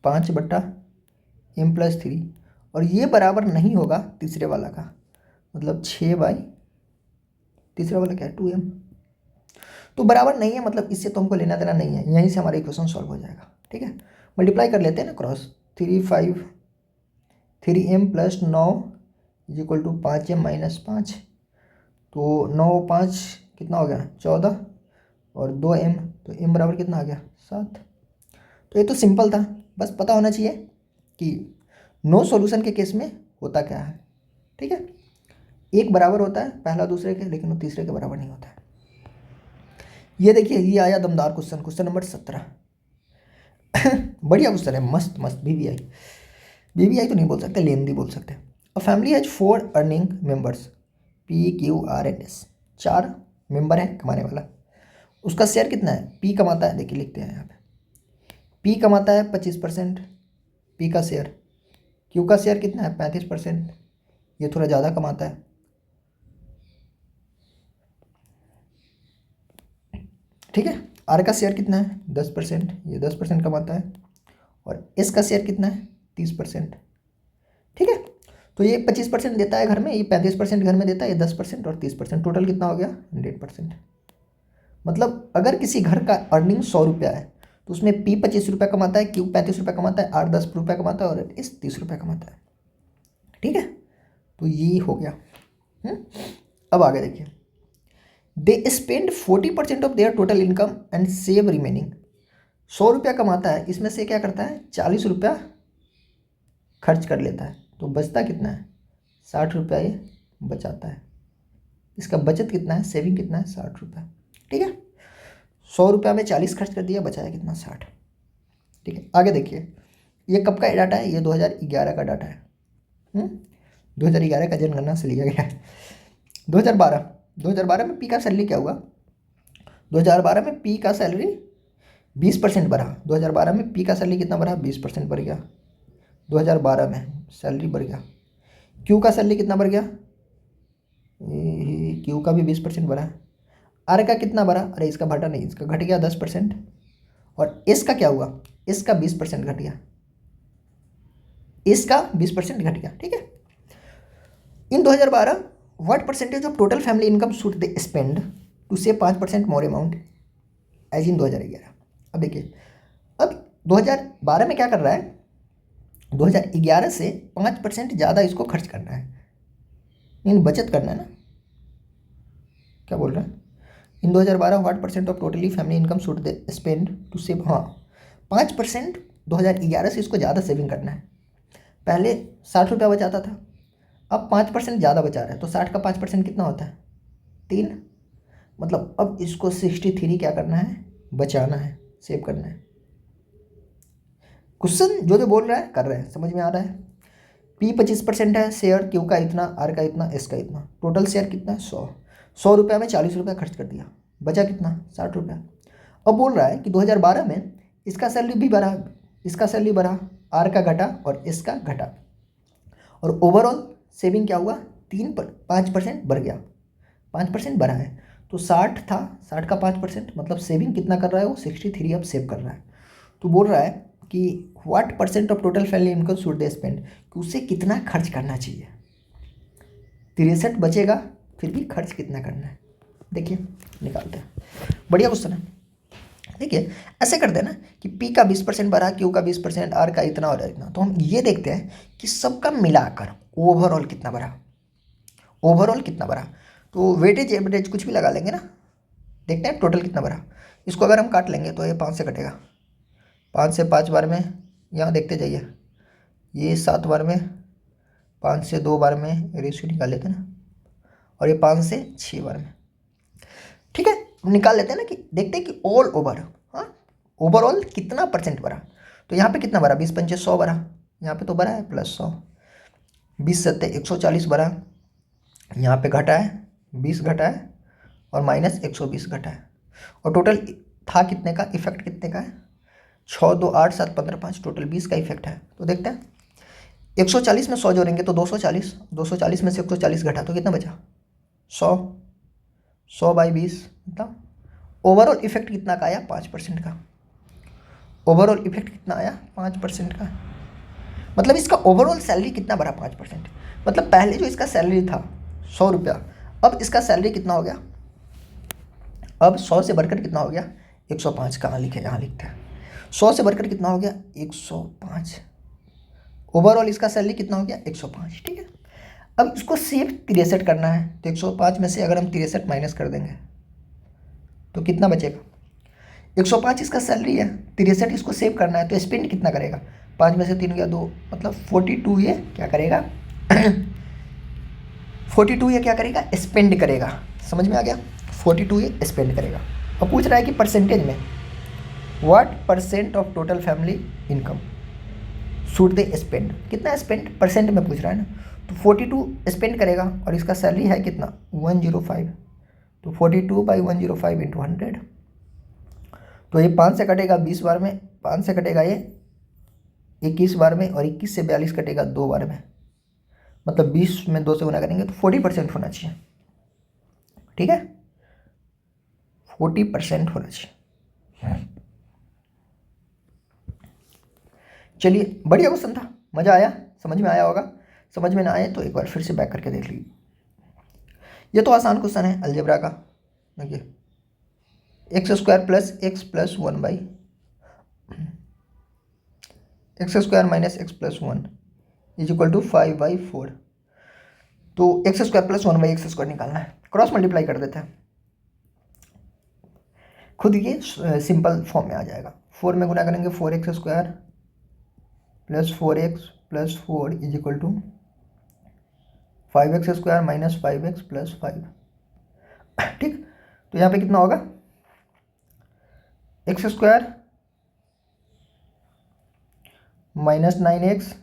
5/m+3, और ये बराबर नहीं होगा तीसरे वाला का, मतलब 6 तीसरा वाला क्या है 2m। तो बराबर नहीं है, मतलब इससे तो हमको लेना देना नहीं है, यहीं से हमारा इक्वेशन सॉल्व हो जाएगा, ठीक है। मल्टीप्लाई कर लेते हैं ना cross, 3m+9 is equal to 5m-5, तो 9 5 कितना हो गया 14, और 2m, तो m बराबर कितना आ गया 7। तो ये तो सिंपल था, बस पता होना चाहिए कि नो सॉल्यूशन के केस में होता क्या है, ठीक है। एक बराबर होता है पहला दूसरे के, लेकिन वो तीसरे के बराबर नहीं होता है। ये देखिए ये आया दमदार क्वेश्चन, क्वेश्चन नंबर 17। बढ़िया क्वेश्चन है, मस्त मस्त। बीवीआई तो नहीं बोल सकते, लेंदी बोल सकते हैं। A family has 4 earning members P Q R and S. 4 member है कमाने वाला, उसका शेयर कितना है, पी कमाता है, देखिए लिखते हैं यहाँ पे, पी कमाता है 25% पी का शेयर, क्यू का शेयर कितना है 35%, ये थोड़ा ज़्यादा कमाता है, ठीक है। आर का शेयर कितना है 10%, ये 10% कमाता है, और एस का शेयर कितना है 30%, ठीक है। तो ये 25% देता है घर में, ये 35% घर में देता है, ये 10% और 30%, टोटल कितना हो गया 100%। मतलब अगर किसी घर का अर्निंग 100 रुपया है तो उसमें पी 25 रुपया कमाता है, क्यू 35 रुपया कमाता है, आर 10 रुपया कमाता है, और एस 30 रुपया कमाता है, ठीक है। तो ये हो गया। अब आगे देखिए, they spend 40% of their total income and save remaining. 100 रुपया कमाता है, इसमें से क्या करता है 40 रुपया खर्च कर लेता है, तो बचता कितना है 60 रुपया ये बचाता है। इसका बचत कितना है, सेविंग कितना है 60 रुपया, ठीक है। 100 रुपया में 40 खर्च कर दिया, बचाया कितना 60, ठीक है। आगे देखिए, ये कब का डाटा है, ये 2011 का डाटा है। 2011 का जनगणना से लिया गया है। 2012 में पी का सैलरी क्या हुआ, 2012 में पी का सैलरी 20% बढ़ा। 2012 में पी का सैलरी कितना बढ़ा 20% बढ़ गया, 2012 में सैलरी बढ़ गया। क्यू का सैलरी कितना बढ़ गया, क्यू का भी 20% बढ़ा। आर का कितना बढ़ा, अरे इसका घटा नहीं, इसका घट गया 10%, और एस का क्या हुआ, एस का 20% घट गया, एस का 20% घट गया, ठीक है। In 2012 what percentage of total family income should they spend to save 5% more amount as in 2011। अब देखिए, अब 2012 में क्या कर रहा है, 2011 से 5% ज़्यादा इसको खर्च करना है, इन बचत करना है ना, क्या बोल रहा है। In 2012 what percent of totally family income should they spend to save, हाँ 5% 2011 से इसको ज़्यादा सेविंग करना है। पहले 60 रुपया बचाता था, अब 5% ज़्यादा बचा रहा है, तो 60 का 5% कितना होता है 3, मतलब अब इसको 63 क्या करना है बचाना है, सेव करना है। क्वेश्चन जो बोल रहा है कर रहे हैं, समझ में आ रहा है। पी 25% है शेयर, क्यू का इतना, आर का इतना, एस का इतना, टोटल शेयर कितना है 100 रुपया में 40 रुपया खर्च कर दिया, बचा कितना 60 रुपया। अब बोल रहा है कि 2012 में इसका सैलरी भी बढ़ा, इसका सैलरी बढ़ा, आर का घटा और एस का घटा, और ओवरऑल सेविंग क्या हुआ 5% बढ़ गया, 5% बढ़ा है, तो 60 था, 60 का 5%, मतलब सेविंग कितना कर रहा है वो 63 अब सेव कर रहा है। तो बोल रहा है कि what percent of total family income should they spend, कि उसे कितना खर्च करना चाहिए। 63 बचेगा, फिर भी खर्च कितना करना है, देखिए निकालते हैं। बढ़िया क्वेश्चन है। देखिए ऐसे करते हैं ना कि पी का 20% बढ़ा, क्यू का 20%, आर का इतना और इतना, तो हम ये देखते हैं कि सबका मिलाकर ओवरऑल कितना बढ़ा, ओवरऑल कितना बढ़ा। तो वेटेज एवरेज कुछ भी लगा लेंगे ना, देखते हैं टोटल कितना बढ़ा। इसको अगर हम काट लेंगे तो ये 5 से कटेगा, 5 से 5 बार में यहाँ देखते जाइए, ये 7 बार में, 5 से 2 बार में रेशियो निकाल लेते हैं ना, और ये 5 से 6 बार में। ठीक है, निकाल लेते हैं ना, कि देखते हैं कि ऑल ओवर, हाँ ओवरऑल कितना परसेंट बढ़ा। तो यहाँ पे कितना बढ़ा, 20 पंचे 100 बढ़ा, यहाँ पे तो बढ़ा है प्लस 100, 20 सत्ते 140 बढ़ा, यहाँ पे घटा है 20 घटा है, और माइनस 120 घटा है, और टोटल था कितने का, इफेक्ट कितने का है, 6 2 8 7 15 5, टोटल 20 का इफेक्ट है। तो देखते हैं 140 में 100 जोड़ेंगे तो 240, 240 में से 140 घटा तो कितना बचा, 100, 100/20, मतलब ओवरऑल इफेक्ट कितना का आया, 5% का। ओवरऑल इफेक्ट कितना आया, 5% का। मतलब इसका ओवरऑल सैलरी कितना बढ़ा, 5%। मतलब पहले जो इसका सैलरी था 100 रुपया, अब इसका सैलरी कितना हो गया, अब 100 से बढ़कर कितना हो गया, 105। कहाँ लिखे, यहाँ लिखते हैं, 100 से बढ़कर कितना हो गया, 105। ओवरऑल इसका सैलरी कितना हो गया, 105। ठीक है, अब इसको सिर्फ 63 करना है, तो 105 में से अगर हम 63 माइनस कर देंगे तो कितना बचेगा, 105 इसका सैलरी है, 63 इसको सेव करना है, तो स्पेंड कितना करेगा, 5 में से 3 गया 2, मतलब 42 ये क्या करेगा 42 ये क्या करेगा, स्पेंड करेगा। समझ में आ गया, 42 ये स्पेंड करेगा। अब पूछ रहा है कि परसेंटेज में, what percent of total family income should they spend, कितना स्पेंड परसेंट में पूछ रहा है ना, तो 42 स्पेंड करेगा, और इसका सैलरी है कितना 105, तो 42/105 इंटू 100, तो ये 5 से कटेगा 20 बार में, 5 से कटेगा ये 21 बार में, और 21 से 42 कटेगा 2 बार में, मतलब 20 में 2 से गुना करेंगे तो 40% होना चाहिए। ठीक है, 40% होना चाहिए। चलिए, बढ़िया क्वेश्चन था, मज़ा आया, समझ में आया होगा। समझ में ना आए तो एक बार फिर से बैक करके देख लीजिए। ये तो आसान क्वेश्चन है अलजेब्रा का। देखिए, x² + x + 1 x² - x + 1 = 5/4। तो x² + 1/x² निकालना है, क्रॉस मल्टीप्लाई कर देते हैं, खुद ये सिंपल फॉर्म में आ जाएगा। 4 में गुना करेंगे 4x² + 4x + 4 = 5x² - 5x + 5। ठीक, तो यहाँ पे कितना होगा, x² - 9x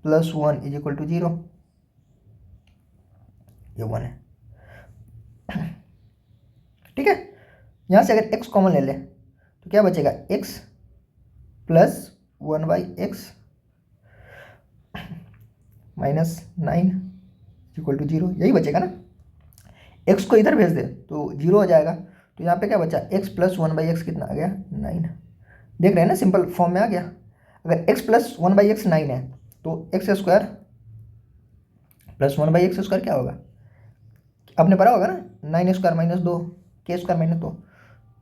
+ 1 = 0, ये 1 है। ठीक है, यहाँ से अगर x कॉमन ले ले तो क्या बचेगा, x + 1/x - 9 = 0, यही बचेगा ना। x को इधर भेज दे तो 0 हो जाएगा, तो यहाँ पे क्या बचा, x + 1/x कितना आ गया, 9। देख रहे हैं ना, सिंपल फॉर्म में आ गया। अगर x + 1/x 9 है तो x² + 1/x² क्या होगा, आपने पढ़ा होगा ना, 9² - 2 k² - 2,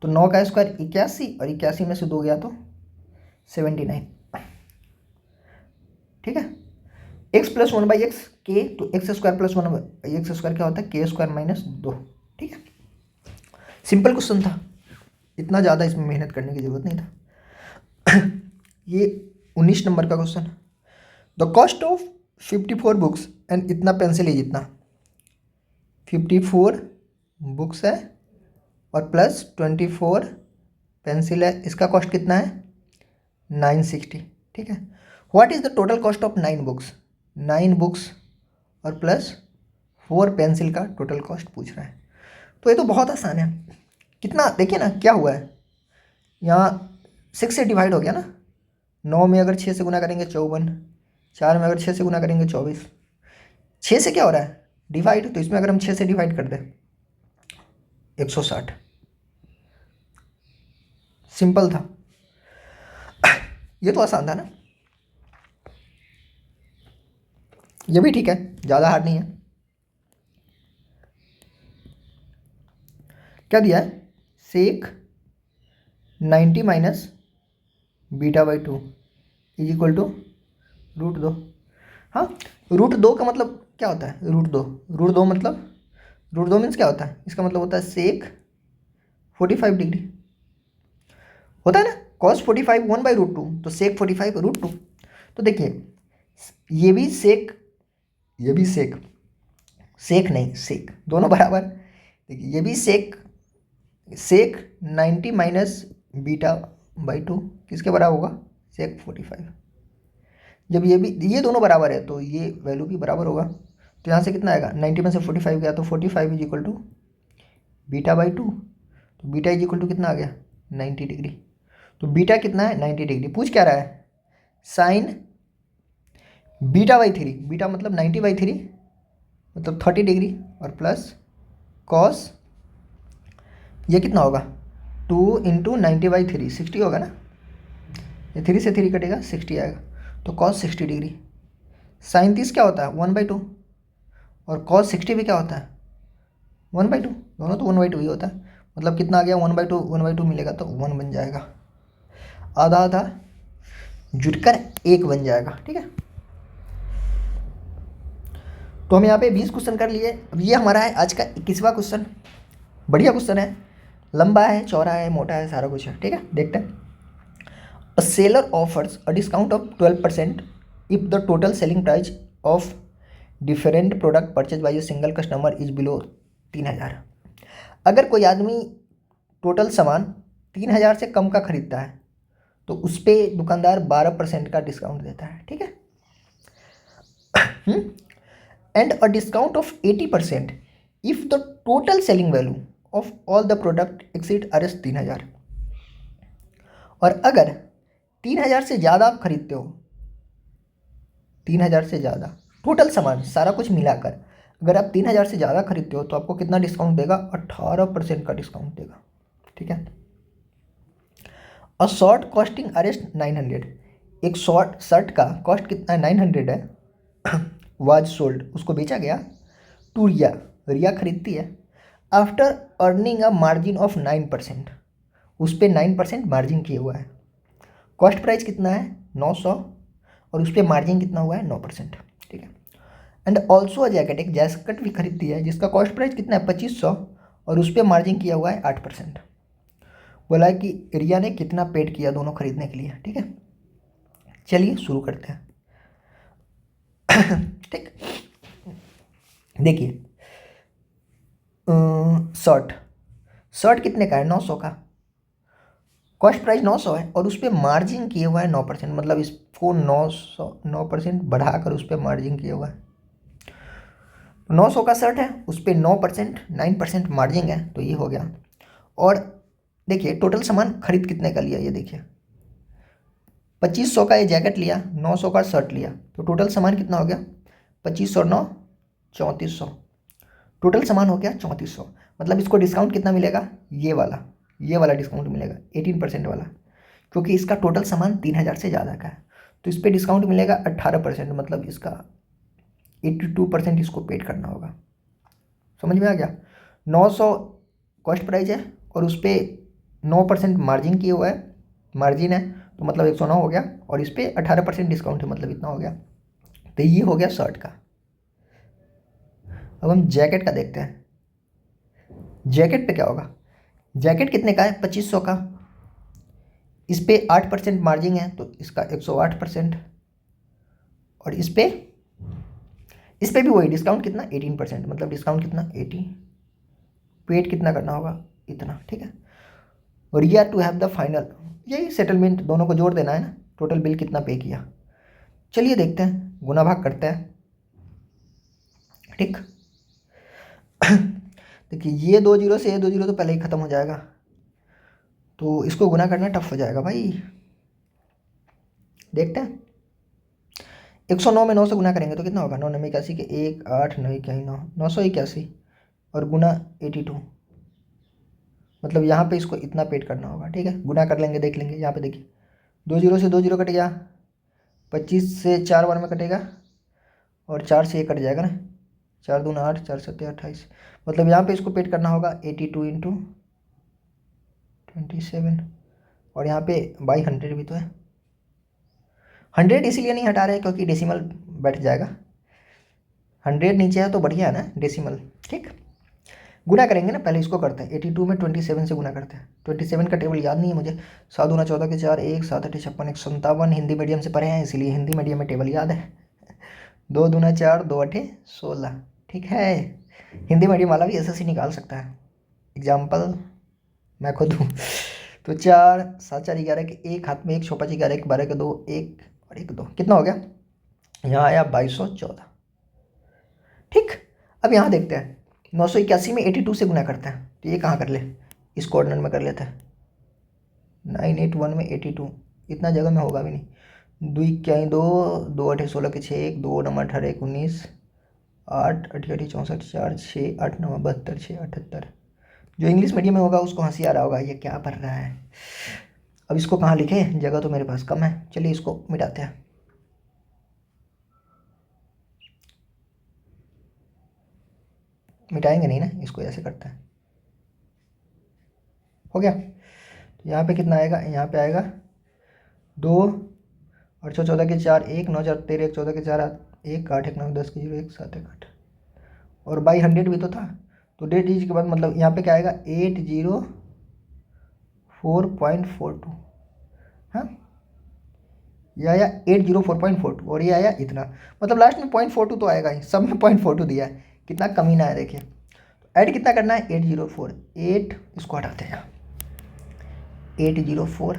तो 9 का स्क्वायर 81, और 81 में से 2 गया तो 79। ठीक है, x + 1/x k, तो x² + 1/x² क्या होता है, k² - 2। ठीक है, सिंपल क्वेश्चन था, इतना ज़्यादा इसमें मेहनत करने की जरूरत नहीं था। ये 19 नंबर का question, the cost of 54 books and इतना पेंसिल है जितना, 54 बुक्स है और प्लस 24 पेंसिल है, इसका कॉस्ट कितना है, 960। ठीक है, what is the total cost of 9 books, 9 books और प्लस 4 पेंसिल का टोटल कॉस्ट पूछ रहा है। तो ये तो बहुत आसान है, कितना देखिए ना क्या हुआ है, यहाँ 6 से डिवाइड हो गया ना, 9 में अगर 6 से गुना करेंगे 54, 4 में अगर 6 से गुना करेंगे 24, 6 से क्या हो रहा है डिवाइड, तो इसमें अगर हम 6 से डिवाइड कर दें 160। सिंपल था, ये तो आसान था ना, ये भी ठीक है, ज़्यादा हार्ड नहीं है। क्या दिया है, सेक 90 - β/2 = √2। हाँ, √2 का मतलब क्या होता है, √2 मतलब √2 मीन्स क्या होता है, इसका मतलब होता है सेक 45 डिग्री, होता है ना, कॉस 45 1/√2, तो सेक 45√2। तो देखिए ये भी सेक, ये भी सेक, सेक नहीं सेक, दोनों बराबर। देखिए ये भी सेक, सेक 90 माइनस बीटा/2 किसके बराबर होगा, सेक 45। जब ये भी, ये दोनों बराबर है तो ये वैल्यू भी बराबर होगा। तो यहाँ से कितना आएगा, 90 में से 45 गया तो 45 इज इक्वल टू बीटा/2। तो बीटा इज इक्वल टू कितना आ गया, 90 डिग्री। तो बीटा कितना है, 90 डिग्री। पूछ क्या रहा है, साइन बीटा/3, बीटा मतलब 90/3 मतलब 30 डिग्री, और प्लस कॉस, ये कितना होगा, 2 इंटू 90/3 60 होगा ना, ये 3 से 3 कटेगा 60 आएगा। तो कॉस 60 डिग्री। साइन 30 क्या होता है, 1/2, और कॉस 60 भी क्या होता है, 1/2, दोनों तो 1/2 ही होता है। मतलब कितना आ गया, 1/2 मिलेगा तो 1 बन जाएगा, आधा आधा जुड़कर 1 बन जाएगा। ठीक है, तो हम यहाँ पे 20 क्वेश्चन कर लिए। अब ये हमारा है आज का 21वां क्वेश्चन। बढ़िया क्वेश्चन है, लंबा है, चौड़ा है, मोटा है, सारा कुछ है। ठीक है, देखते हैं। A seller offers a discount of 12% if the total selling price of different product purchase by a single customer is below 3000। अगर कोई आदमी टोटल सामान 3000 से कम का खरीदता है तो उस पर दुकानदार 12% का डिस्काउंट देता है। ठीक है, and a discount of 80% if the total selling value of all the product exceed Rs 3000। और अगर 3000 से ज़्यादा आप खरीदते हो, 3000 से ज़्यादा टोटल सामान सारा कुछ मिलाकर, अगर आप 3000 से ज़्यादा खरीदते हो तो आपको कितना डिस्काउंट देगा, 18% का डिस्काउंट देगा। ठीक है, अ शर्ट कॉस्टिंग Rs 900, एक शॉर्ट शर्ट का कॉस्ट कितना है, 900 है। वाज सोल्ड, उसको बेचा गया टू रिया, रिया खरीदती है। After earning a margin of 9%, उस पर 9% मार्जिन किया हुआ है। कॉस्ट प्राइस कितना है, 900, और उस पर मार्जिन कितना हुआ है, 9%। ठीक है, एंड ऑल्सो अ जैकेट, एक जैकेट भी खरीदती है जिसका कॉस्ट प्राइस कितना है, 2500, और उस पर मार्जिन किया हुआ है 8%। बोला है कि रिया ने कितना पेड किया दोनों खरीदने के लिए। ठीक है, चलिए शुरू करते हैं। ठीक, देखिए शर्ट, शर्ट कितने का है, 900 का, कॉस्ट प्राइस 900 है, और उस पर मार्जिन किया हुआ है 9%, मतलब इसको 9% बढ़ाकर उस पर मार्जिन किया हुआ है। 900 का शर्ट है, उस पर 9% मार्जिन है, तो ये हो गया। और देखिए टोटल सामान खरीद कितने का लिया, ये देखिए 2500 का ये जैकेट लिया, 900 का शर्ट लिया, तो टोटल सामान कितना हो गया, 2500 और 9 3400, टोटल सामान हो गया 3400। मतलब इसको डिस्काउंट कितना मिलेगा, ये वाला डिस्काउंट मिलेगा 18% वाला, क्योंकि इसका टोटल सामान 3000 से ज़्यादा का है। तो इस पर डिस्काउंट मिलेगा 18%, मतलब इसका 82% इसको पेड करना होगा। समझ में आ गया, 900 कॉस्ट प्राइस है और उस पर 9% मार्जिन किए हुआ है, मार्जिन है, तो मतलब 109 हो गया, और इस पर 18% डिस्काउंट है, मतलब इतना हो गया। तो ये हो गया शर्ट का। अब हम जैकेट का देखते हैं। जैकेट पे क्या होगा, जैकेट कितने का है, 2500 का, इस पे 8% मार्जिन है, तो इसका 108%, और इस पे भी वही डिस्काउंट कितना, 18%, मतलब डिस्काउंट कितना 80, पेड कितना करना होगा, इतना। ठीक है, और ये टू हैव द फाइनल, यही सेटलमेंट, दोनों को जोड़ देना है ना, टोटल बिल कितना पे किया। चलिए देखते हैं, गुना भाग करते हैं। ठीक, देखिए ये 2 जीरो से ये 2 जीरो तो पहले ही ख़त्म हो जाएगा, तो इसको गुना करना टफ हो जाएगा भाई। देखते हैं, 109 में 9 से गुना करेंगे तो कितना होगा, 9 9 81 के 1 8 9 इक्यासी 981, और गुना 82, मतलब यहाँ पे इसको इतना पेड करना होगा। ठीक है, गुना कर लेंगे, देख लेंगे। यहाँ पे देखिए 2 जीरो से 2 जीरो कट गया, 25 से 4 बार में कटेगा, और 4 से 1 कट जाएगा ना, 4 दूना 8 4 7 28, मतलब यहाँ पे इसको पेड करना होगा 82 इंटू 27, और यहाँ पे बाई 100 भी तो है। 100 इसीलिए नहीं हटा रहे क्योंकि डेसिमल बैठ जाएगा, 100 नीचे है तो बढ़िया है ना डेसिमल। ठीक, गुना करेंगे ना, पहले इसको करते हैं। 82 में 27 से गुना करते हैं। 27 का टेबल याद नहीं है मुझे। 7 दूना 14 के 4, 1 7 8 56 157। हिंदी मीडियम से पढ़े हैं इसलिए हिंदी मीडियम में टेबल याद है। 2 दूना 4, 2 8 16। ठीक है, हिंदी मीडियम वाला भी एसएससी निकाल सकता है। एग्जाम्पल मैं खुद हूँ। तो 4 7 4 11 के 1, हाथ में 1, छुपा 11 1 12 के 2, 1 और 1 2, कितना हो गया? यहाँ आया 2214। ठीक, अब यहाँ देखते हैं 981 में 82 से गुना करते हैं, तो ये कहाँ कर ले, इस कोऑर्डिनेट में कर लेते हैं। 981 में 82 इतना जगह में होगा भी नहीं। 2 क्या 2 2 8 16 के 6, 1 2 9 18 1 19 8 8 8 64 4 6 8 9 72 6 78। जो इंग्लिश मीडियम में होगा उसको हंसी आ रहा होगा, ये क्या पढ़ रहा है। अब इसको कहाँ लिखे, जगह तो मेरे पास कम है, चलिए इसको मिटाते हैं। मिटाएंगे नहीं ना, इसको ऐसे करते हैं। हो गया, तो यहाँ पे कितना आएगा, यहाँ पे आएगा 2 और 14 के 4, 1 9 4 13 1 14 के 4 1 8 1 9 10 के 0 1 7 1 8 और बाई 100 भी तो था। तो 1.8 के बाद मतलब यहाँ पे क्या आएगा 804.42। हाँ, ये आया 804.42 और ये आया इतना, मतलब लास्ट में 0.42 तो आएगा ही, सब में 0.42 दिया है। कितना कमी ना है देखिए। तो ऐड कितना करना है 804, 8 इसको हटाते हैं 804।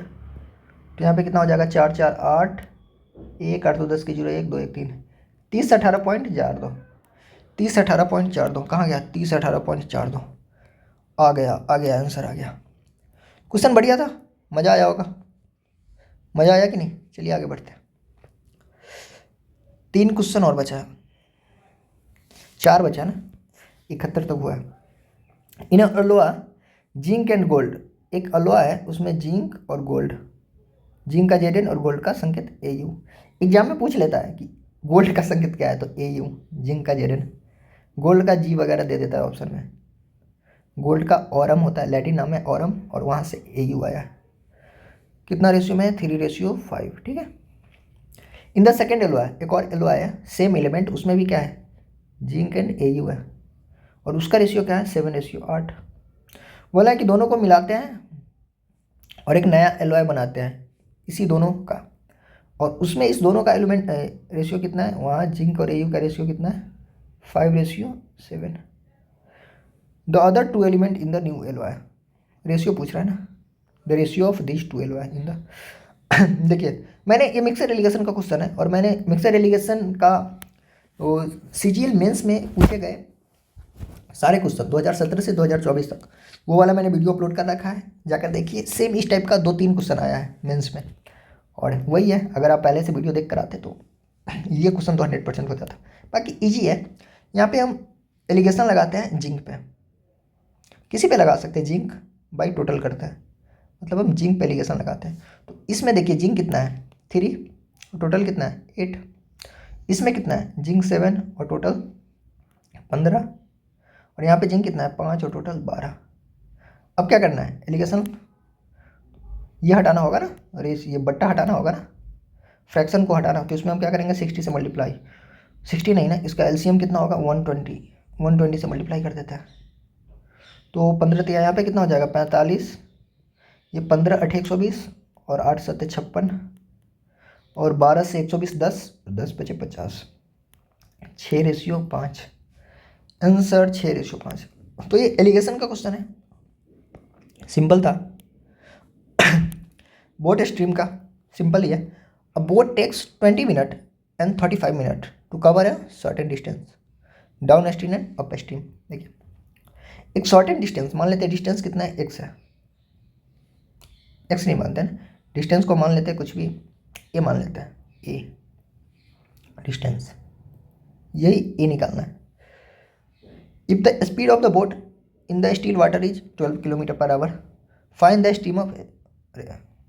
तो यहाँ पे कितना हो जाएगा 4 4 8 1 8 2 10 के 0 1 2 1 3 30 18.42 30 18.42 कहाँ गया 30 18.42 आ गया आंसर आ गया। क्वेश्चन बढ़िया था, मज़ा आया होगा, मज़ा आया कि नहीं। चलिए आगे बढ़ते हैं। 3 क्वेश्चन और बचा है, 4 बचा ना, 71 तक हुआ है। इन अलोआ जिंक एंड गोल्ड, एक अलोआ है उसमें जिंक और गोल्ड, जिंक का Zn और गोल्ड का संकेत Au। एग्जाम में पूछ लेता है कि गोल्ड का संकेत क्या है, तो Au, जिंक का Zn, गोल्ड का G वगैरह दे देता है ऑप्शन में। गोल्ड का ऑरम होता है, लैटिन नाम है ऑरम, और वहाँ से Au आया। कितना रेशियो में है 3:5। ठीक है। इन द सेकेंड एलोआ, एक और एलोआ है सेम एलिमेंट, उसमें भी क्या है जिंक एंड Au है, और उसका रेशियो क्या है 7:8। बोला है कि दोनों को मिलाते हैं और एक नया एलोआ बनाते हैं इसी दोनों का, और उसमें इस दोनों का एलिमेंट रेशियो कितना है, वहाँ जिंक और Au का रेशियो कितना है 5:7। The other 2 element in the new alloy, ratio पूछ रहा है ना, the ratio of this 2 alloy in the देखिए मैंने ये मिक्सर एलिगेशन का क्वेश्चन है, और मैंने मिक्सर एलिगेशन का वो CGL मेंस में पूछे गए सारे क्वेश्चन 2017 से 2024 तक, वो वाला मैंने वीडियो अपलोड कर रखा है, जाकर देखिए। सेम इस टाइप का 2-3 क्वेश्चन आया है मेंस में, और वही है, अगर आप पहले से वीडियो देख कर आते तो ये क्वेश्चन तो 100% हो जाता। बाकी ईजी है। यहाँ पे हम एलिगेशन लगाते हैं जिंक पे, किसी पे लगा सकते हैं, जिंक बाई टोटल करते हैं, मतलब हम जिंक पे एलिगेशन लगाते हैं। तो इसमें देखिए जिंक कितना है 3, टोटल कितना है 8। इसमें कितना है जिंक 7 और टोटल 15, और यहाँ पे जिंक कितना है 5 और टोटल 12। अब क्या करना है एलिगेशन, ये हटाना होगा ना, अरे ये बट्टा हटाना होगा ना, फ्रैक्शन को हटाना, तो इसमें हम क्या करेंगे 60 से मल्टीप्लाई, 60 नहीं ना, इसका LCM कितना होगा 120 से मल्टीप्लाई कर देता है। तो 15 तो यहाँ पे कितना हो जाएगा 45, ये 15 8 120 और 8 7 56 और 12 से 120 10 10 बचे 50, 6:5 आंसर 6:5। तो ये एलिगेशन का क्वेश्चन है, सिंपल था। बोट स्ट्रीम का सिंपल ही है। A boat takes 20 minute and 35 minute to cover a certain distance down stream and up stream. देखिए एक सर्टेन डिस्टेंस मान लेते हैं, डिस्टेंस कितना है x है, x नहीं मानते हैं, डिस्टेंस को मान लेते हैं कुछ भी, ये मान लेते हैं a डिस्टेंस, यही a निकालना है। If the speed of the boat in the still water is 12 km/h, find the stream of,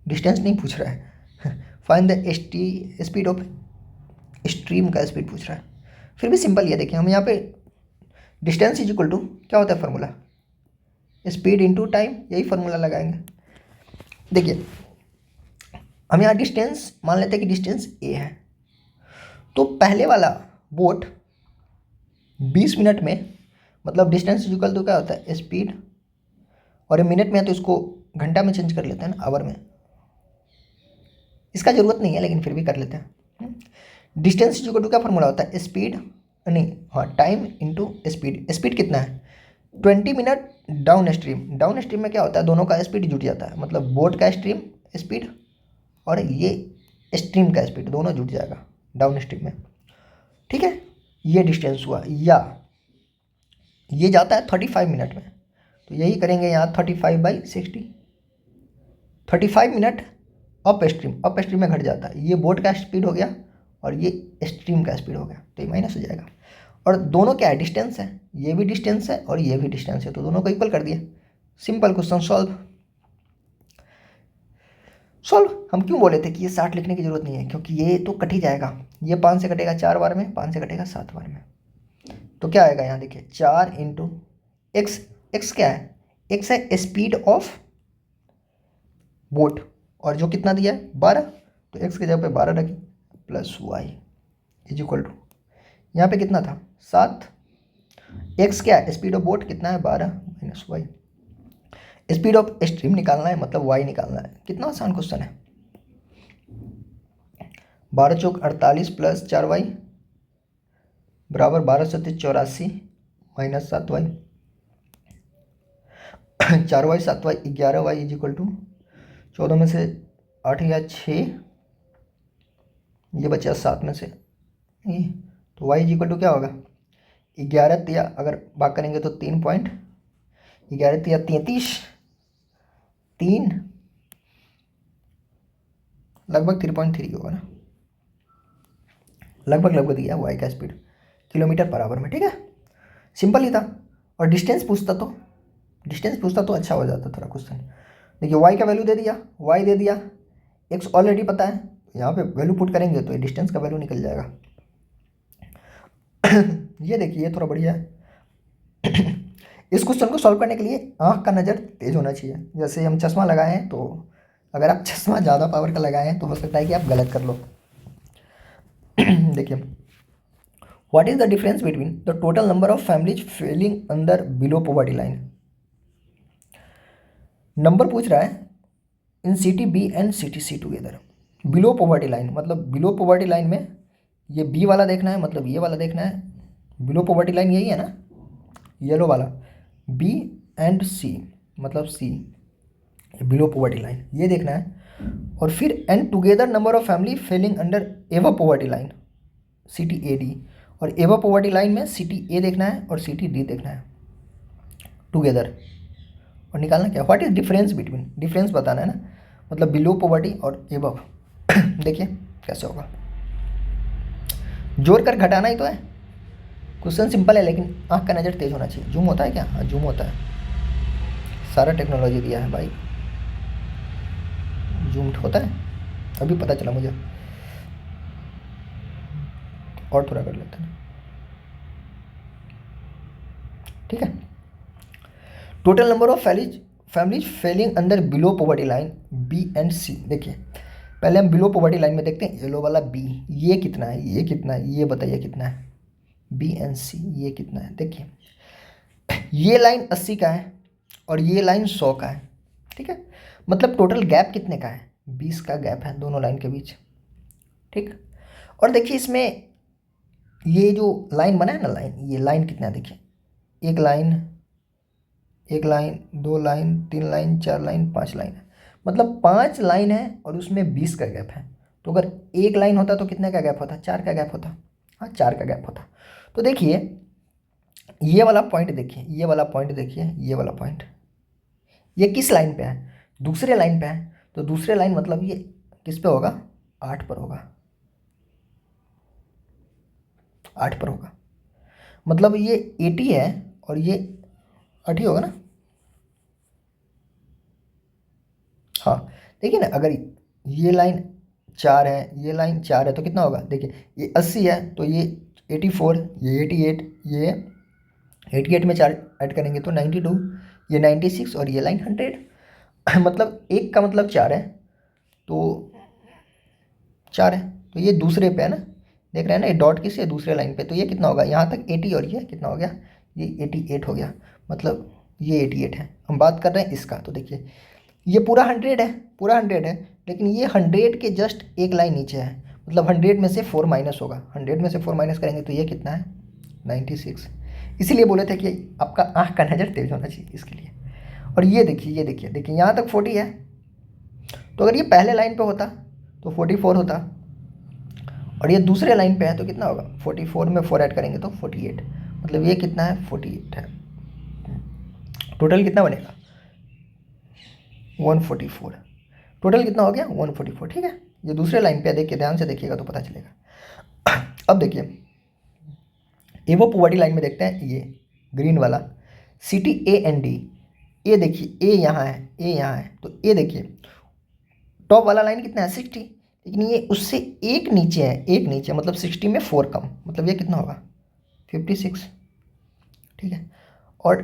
distance नहीं पूछ रहा है, find the speed of stream का स्पीड पूछ रहा है। फिर भी सिंपल ये देखिए, हम यहाँ पे डिस्टेंस इज इक्वल टू क्या होता है फार्मूला, स्पीड इनटू टाइम, यही फार्मूला लगाएंगे। देखिए हम यहाँ डिस्टेंस मान लेते हैं कि डिस्टेंस a है, तो पहले वाला बोट 20 मिनट में मतलब डिस्टेंस इक्वल टू क्या होता है, स्पीड, और ये मिनट में है तो इसको घंटा में चेंज कर लेते हैं ना, आवर में। इसका ज़रूरत नहीं है लेकिन फिर भी कर लेते हैं। डिस्टेंस इक्वल टू क्या फॉर्मूला होता है, स्पीड नहीं, हाँ, टाइम इंटू स्पीड। स्पीड कितना है, 20 minute down stream. Down stream में क्या होता है, दोनों का स्पीड जुट जाता है, मतलब बोट का स्ट्रीम स्पीड और ये स्ट्रीम का स्पीड दोनों जुट जाएगा डाउन स्ट्रीम में। ठीक है, ये डिस्टेंस हुआ। या ये जाता है 35 मिनट में, तो यही करेंगे यहाँ 35/60, 35 मिनट अप स्ट्रीम में घट जाता है। ये बोट का स्पीड हो गया और ये स्ट्रीम का स्पीड हो गया, तो ये माइनस हो जाएगा। और दोनों क्या है, डिस्टेंस है, ये भी डिस्टेंस है और ये भी डिस्टेंस है, तो दोनों को इक्वल कर दिया। Simple question solve. हम क्यों बोले थे कि ये 60 लिखने की जरूरत नहीं है, क्योंकि ये तो कट ही जाएगा। ये 5 से कटेगा 4 बार में, 5 से कटेगा 7 बार में, तो क्या आएगा यहाँ देखिए 4 इंटू एक्स। एक्स क्या है, एक्स है स्पीड ऑफ बोट, और जो कितना दिया है 12, तो एक्स की जगह पे 12 रखी, plus Y is equal to, यहाँ पे कितना था 7। एक्स क्या है, स्पीड ऑफ बोट कितना है 12 minus Y. Speed of stream निकालना है, मतलब वाई निकालना है। कितना आसान क्वेश्चन है। 12 चौक 48 प्लस 4y बराबर 12 सत्ते 84 minus 7y। 4y 7y 11y is equal to 14 में से 8 या 6, ये बचा 7 में से ये, तो y इज इक्वल टू क्या होगा 11 तिया, अगर भाग करेंगे तो 3 पॉइंट, 11 तिया 33, 3 लगभग 3.3 होगा ना, लगभग दिया वाई का स्पीड किलोमीटर पर आवर में। ठीक है, सिंपल ही था। और डिस्टेंस पूछता तो अच्छा हो जाता थोड़ा क्वेश्चन। देखिए वाई का वैल्यू दे दिया, वाई दे दिया, एक्स ऑलरेडी पता है, यहाँ पे वैल्यू पुट करेंगे तो ये डिस्टेंस का वैल्यू निकल जाएगा। ये देखिए, ये थोड़ा बढ़िया है। इस क्वेश्चन को सॉल्व करने के लिए आँख का नज़र तेज होना चाहिए। जैसे हम चश्मा लगाए हैं, तो अगर आप चश्मा ज़्यादा पावर का लगाए हैं तो हो सकता है कि आप गलत कर लो। देखिए, what is the difference between the total number of families falling under below poverty line. Number पूछ रहा है in city B and city C together. Below poverty line मतलब बिलो पॉवर्टी लाइन में ये बी वाला देखना है, मतलब ये वाला देखना है। बिलो पॉवर्टी लाइन यही है ना, येलो वाला, बी एंड सी मतलब सी, बिलो पॉवर्टी लाइन ये देखना है। और फिर and together number of family falling under ever poverty line city A D, और एवर पॉवर्टी लाइन में सिटी ए देखना है और सिटी डी देखना है टुगेदर, और निकालना क्या, what is difference between, difference बताना है ना, मतलब बिलो पॉवर्टी और एबव। देखिए कैसे होगा, जोड़ कर घटाना ही तो है। क्वेश्चन सिंपल है लेकिन आँख का नज़र तेज होना चाहिए। जूम होता है क्या, हाँ जूम होता है, सारा टेक्नोलॉजी दिया है भाई, जूम होता है, अभी पता चला मुझे। और थोड़ा कर लेते हैं, ठीक है। Total number of families falling under below poverty line B and C. देखिए पहले हम बिलो पॉवर्टी लाइन में देखते हैं, येलो वाला बी, ये कितना है, ये कितना है, ये बताइए कितना है, बी एंड सी ये कितना है। देखिए ये लाइन 80 का है और ये लाइन 100 का है, ठीक है, मतलब टोटल गैप कितने का है, 20 का गैप है दोनों लाइन के बीच, ठीक। और देखिए इसमें ये जो लाइन बना है ना, लाइन, ये लाइन कितना है, देखिए एक लाइन, एक line, 2 line, 3 line, 4 line, 5 line है, मतलब 5 लाइन है और उसमें 20 का गैप है। तो अगर एक लाइन होता तो कितने का गैप होता, 4 का गैप होता, हाँ 4 का गैप होता। तो देखिए ये वाला पॉइंट देखिए, ये वाला पॉइंट देखिए, ये वाला पॉइंट, ये किस लाइन पे है, दूसरे लाइन पे है, तो दूसरे लाइन मतलब ये किस पे होगा, 8 पर होगा, 8 पर होगा, मतलब ये 80 है और ये 8 ही होगा ना। हाँ देखिए ना, अगर ये लाइन 4 है, ये लाइन 4 है तो कितना होगा, देखिए ये 80 है तो ये 84, ये 88, ये 88 में 4 ऐड करेंगे तो 92, ये 96 और ये लाइन 100। मतलब एक का मतलब 4 है, तो 4 है तो ये दूसरे पे है ना, देख रहे हैं ना, ये डॉट किस है, दूसरे लाइन पे, तो ये कितना होगा यहाँ तक 80 और ये कितना हो गया, ये 88 हो गया, मतलब ये 88 है। हम बात कर रहे हैं इसका, तो देखिए ये पूरा 100 है, पूरा 100 है, लेकिन ये 100 के जस्ट एक लाइन नीचे है, मतलब 100 में से 4 माइनस होगा, 100 में से 4 माइनस करेंगे तो ये कितना है 96। इसीलिए बोले थे कि आपका आँख का नज़र तेज होना चाहिए इसके लिए। और ये देखिए, ये देखिए, देखिए यहाँ तक 40 है, तो अगर ये पहले लाइन पे होता तो 44 होता, और ये दूसरे लाइन पे है तो कितना होगा 44 में 4 ऐड करेंगे तो 48, मतलब ये कितना है 48 है। टोटल कितना बनेगा 144, टोटल कितना हो गया 144। ठीक है, ये दूसरे लाइन पे देखिए, ध्यान से देखिएगा तो पता चलेगा। अब देखिए एवो पॉवर्टी लाइन में देखते हैं, ये ग्रीन वाला CTAND, ये देखिए ए यहाँ है, ए यहाँ है, तो ये देखिए टॉप वाला लाइन कितना है 60, लेकिन ये उससे एक नीचे है, एक नीचे, मतलब 60 में 4 कम, मतलब ये कितना होगा 56। ठीक है, और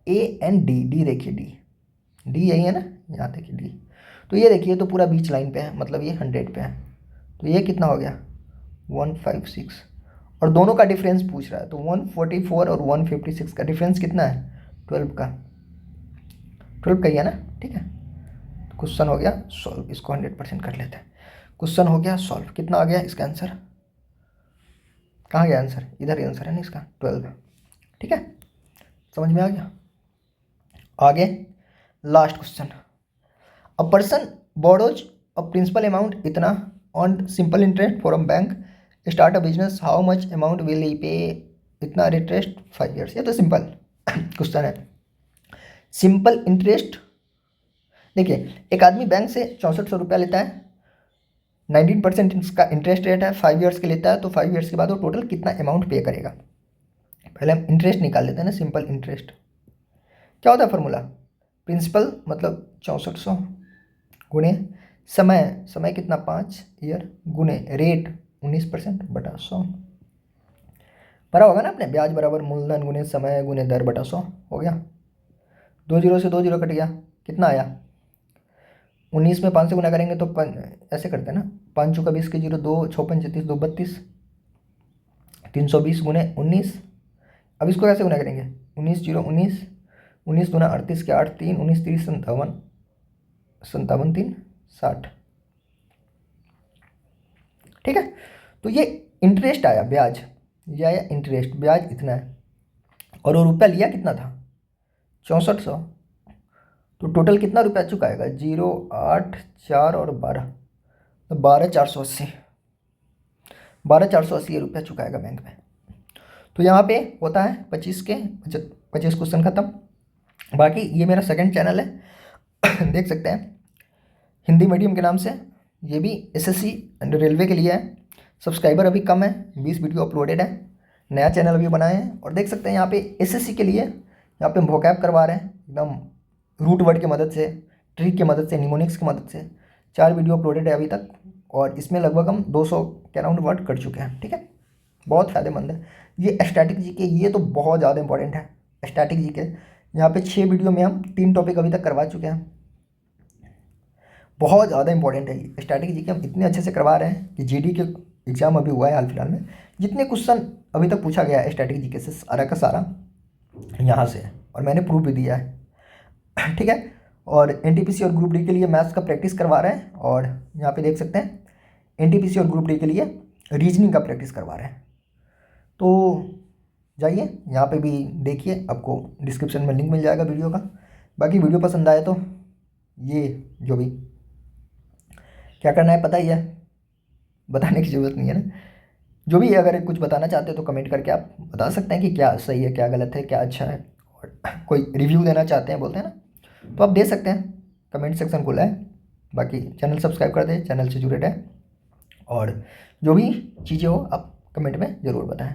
AND, डी देखिए, डी यही है ना, यहाँ देखिए डी, तो ये देखिए तो पूरा बीच लाइन पे है, मतलब ये 100 पे है, तो ये कितना हो गया 156, और दोनों का डिफरेंस पूछ रहा है, तो 144 और 156 का डिफरेंस कितना है 12 का, 12 का ही है ना। ठीक है, तो क्वेश्चन हो गया सॉल्व, इसको 100% कर लेते हैं। क्वेश्चन हो गया सॉल्व, कितना आ गया इसका आंसर, कहाँ गया आंसर, इधर ही आंसर है ना इसका 12। ठीक है, समझ में आ गया। आगे last question, a person borrows a principal amount इतना on simple interest from bank, start a business, how much amount will he pay, इतना इंटरेस्ट 5 ईयर्स। ये तो सिंपल क्वेश्चन है, सिंपल इंटरेस्ट। देखिए एक आदमी बैंक से 6400 रुपया लेता है, 19% इसका इंटरेस्ट रेट है, 5 ईयर्स के लेता है, तो 5 ईयर्स के बाद वो टोटल कितना अमाउंट पे करेगा। पहले हम इंटरेस्ट निकाल लेते हैं ना, सिंपल इंटरेस्ट क्या होता है फॉर्मूला, प्रिंसिपल मतलब 6400 गुणे समय, समय कितना 5 ईयर, गुणे रेट 19% बटा 100, पढ़ा होगा ना आपने, ब्याज बराबर मूलधन गुणे समय गुणे दर बटा 100 हो गया। 2 जीरो से 2 जीरो कट गया, कितना आया 19 में 5 से गुना करेंगे तो ऐसे करते हैं ना, 5 चौका 20 के 0, 2 6 5 36 2 32, 320 गुणे 19। अब इसको कैसे गुना करेंगे 19 जीरो 19, 19 गुना 38 के 8 3, 19 30 57, 57 3 60। ठीक है, तो ये इंटरेस्ट आया, ब्याज ये आया इंटरेस्ट, ब्याज इतना है, और वो रुपया लिया कितना था 6400, तो टोटल कितना रुपया चुकाएगा 0 8 4 और 12, तो 12480, 12480 ये रुपया चुकाएगा बैंक में। तो यहाँ पे होता है 25 के 25 क्वेश्चन खत्म। बाकी ये मेरा सेकंड चैनल है देख सकते हैं, हिंदी मीडियम के नाम से, ये भी SSC एंड रेलवे के लिए है। सब्सक्राइबर अभी कम है, 20 वीडियो अपलोडेड है, नया चैनल अभी बनाए हैं। और देख सकते हैं यहाँ पे SSC के लिए यहाँ पे हम वोकैब करवा रहे हैं, एकदम रूट वर्ड की मदद से, ट्रिक की मदद से, निमोनिक्स की मदद से 4 वीडियो अपलोडेड है अभी तक, और इसमें लगभग हम 200 के अराउंड वर्ड कर चुके हैं। ठीक है, बहुत फ़ायदेमंद है। ये स्टैटिक जीके, ये तो बहुत ज़्यादा इंपॉर्टेंट है स्टैटिक जीके। यहाँ पे 6 वीडियो में हम 3 टॉपिक अभी तक करवा चुके हैं, बहुत ज़्यादा इंपॉर्टेंट है ये स्टैटिक जीके। हम इतने अच्छे से करवा रहे हैं कि GD के एग्ज़ाम अभी हुआ है हाल फिलहाल में, जितने क्वेश्चन अभी तक पूछा गया है स्टैटिक जीके से सारा का सारा यहाँ से है, और मैंने प्रूफ भी दिया है। ठीक है, और NTPC और ग्रुप डी के लिए मैथ्स का प्रैक्टिस करवा रहे हैं, और यहाँ पे देख सकते हैं NTPC और ग्रुप डी के लिए रीजनिंग का प्रैक्टिस करवा रहे हैं। तो जाइए यहाँ पे भी देखिए, आपको डिस्क्रिप्शन में लिंक मिल जाएगा वीडियो का। बाकी वीडियो पसंद आए तो ये जो भी क्या करना है पता ही है, बताने की ज़रूरत नहीं है ना। जो भी अगर कुछ बताना चाहते हो तो कमेंट करके आप बता सकते हैं कि क्या सही है, क्या गलत है, क्या अच्छा है, और कोई रिव्यू देना चाहते हैं बोलते हैं ना, तो आप दे सकते हैं, कमेंट सेक्शन खुला है। बाकी चैनल सब्सक्राइब कर दें, चैनल से जुड़े रहें, और जो भी चीज़ें हो आप कमेंट में ज़रूर बताएं।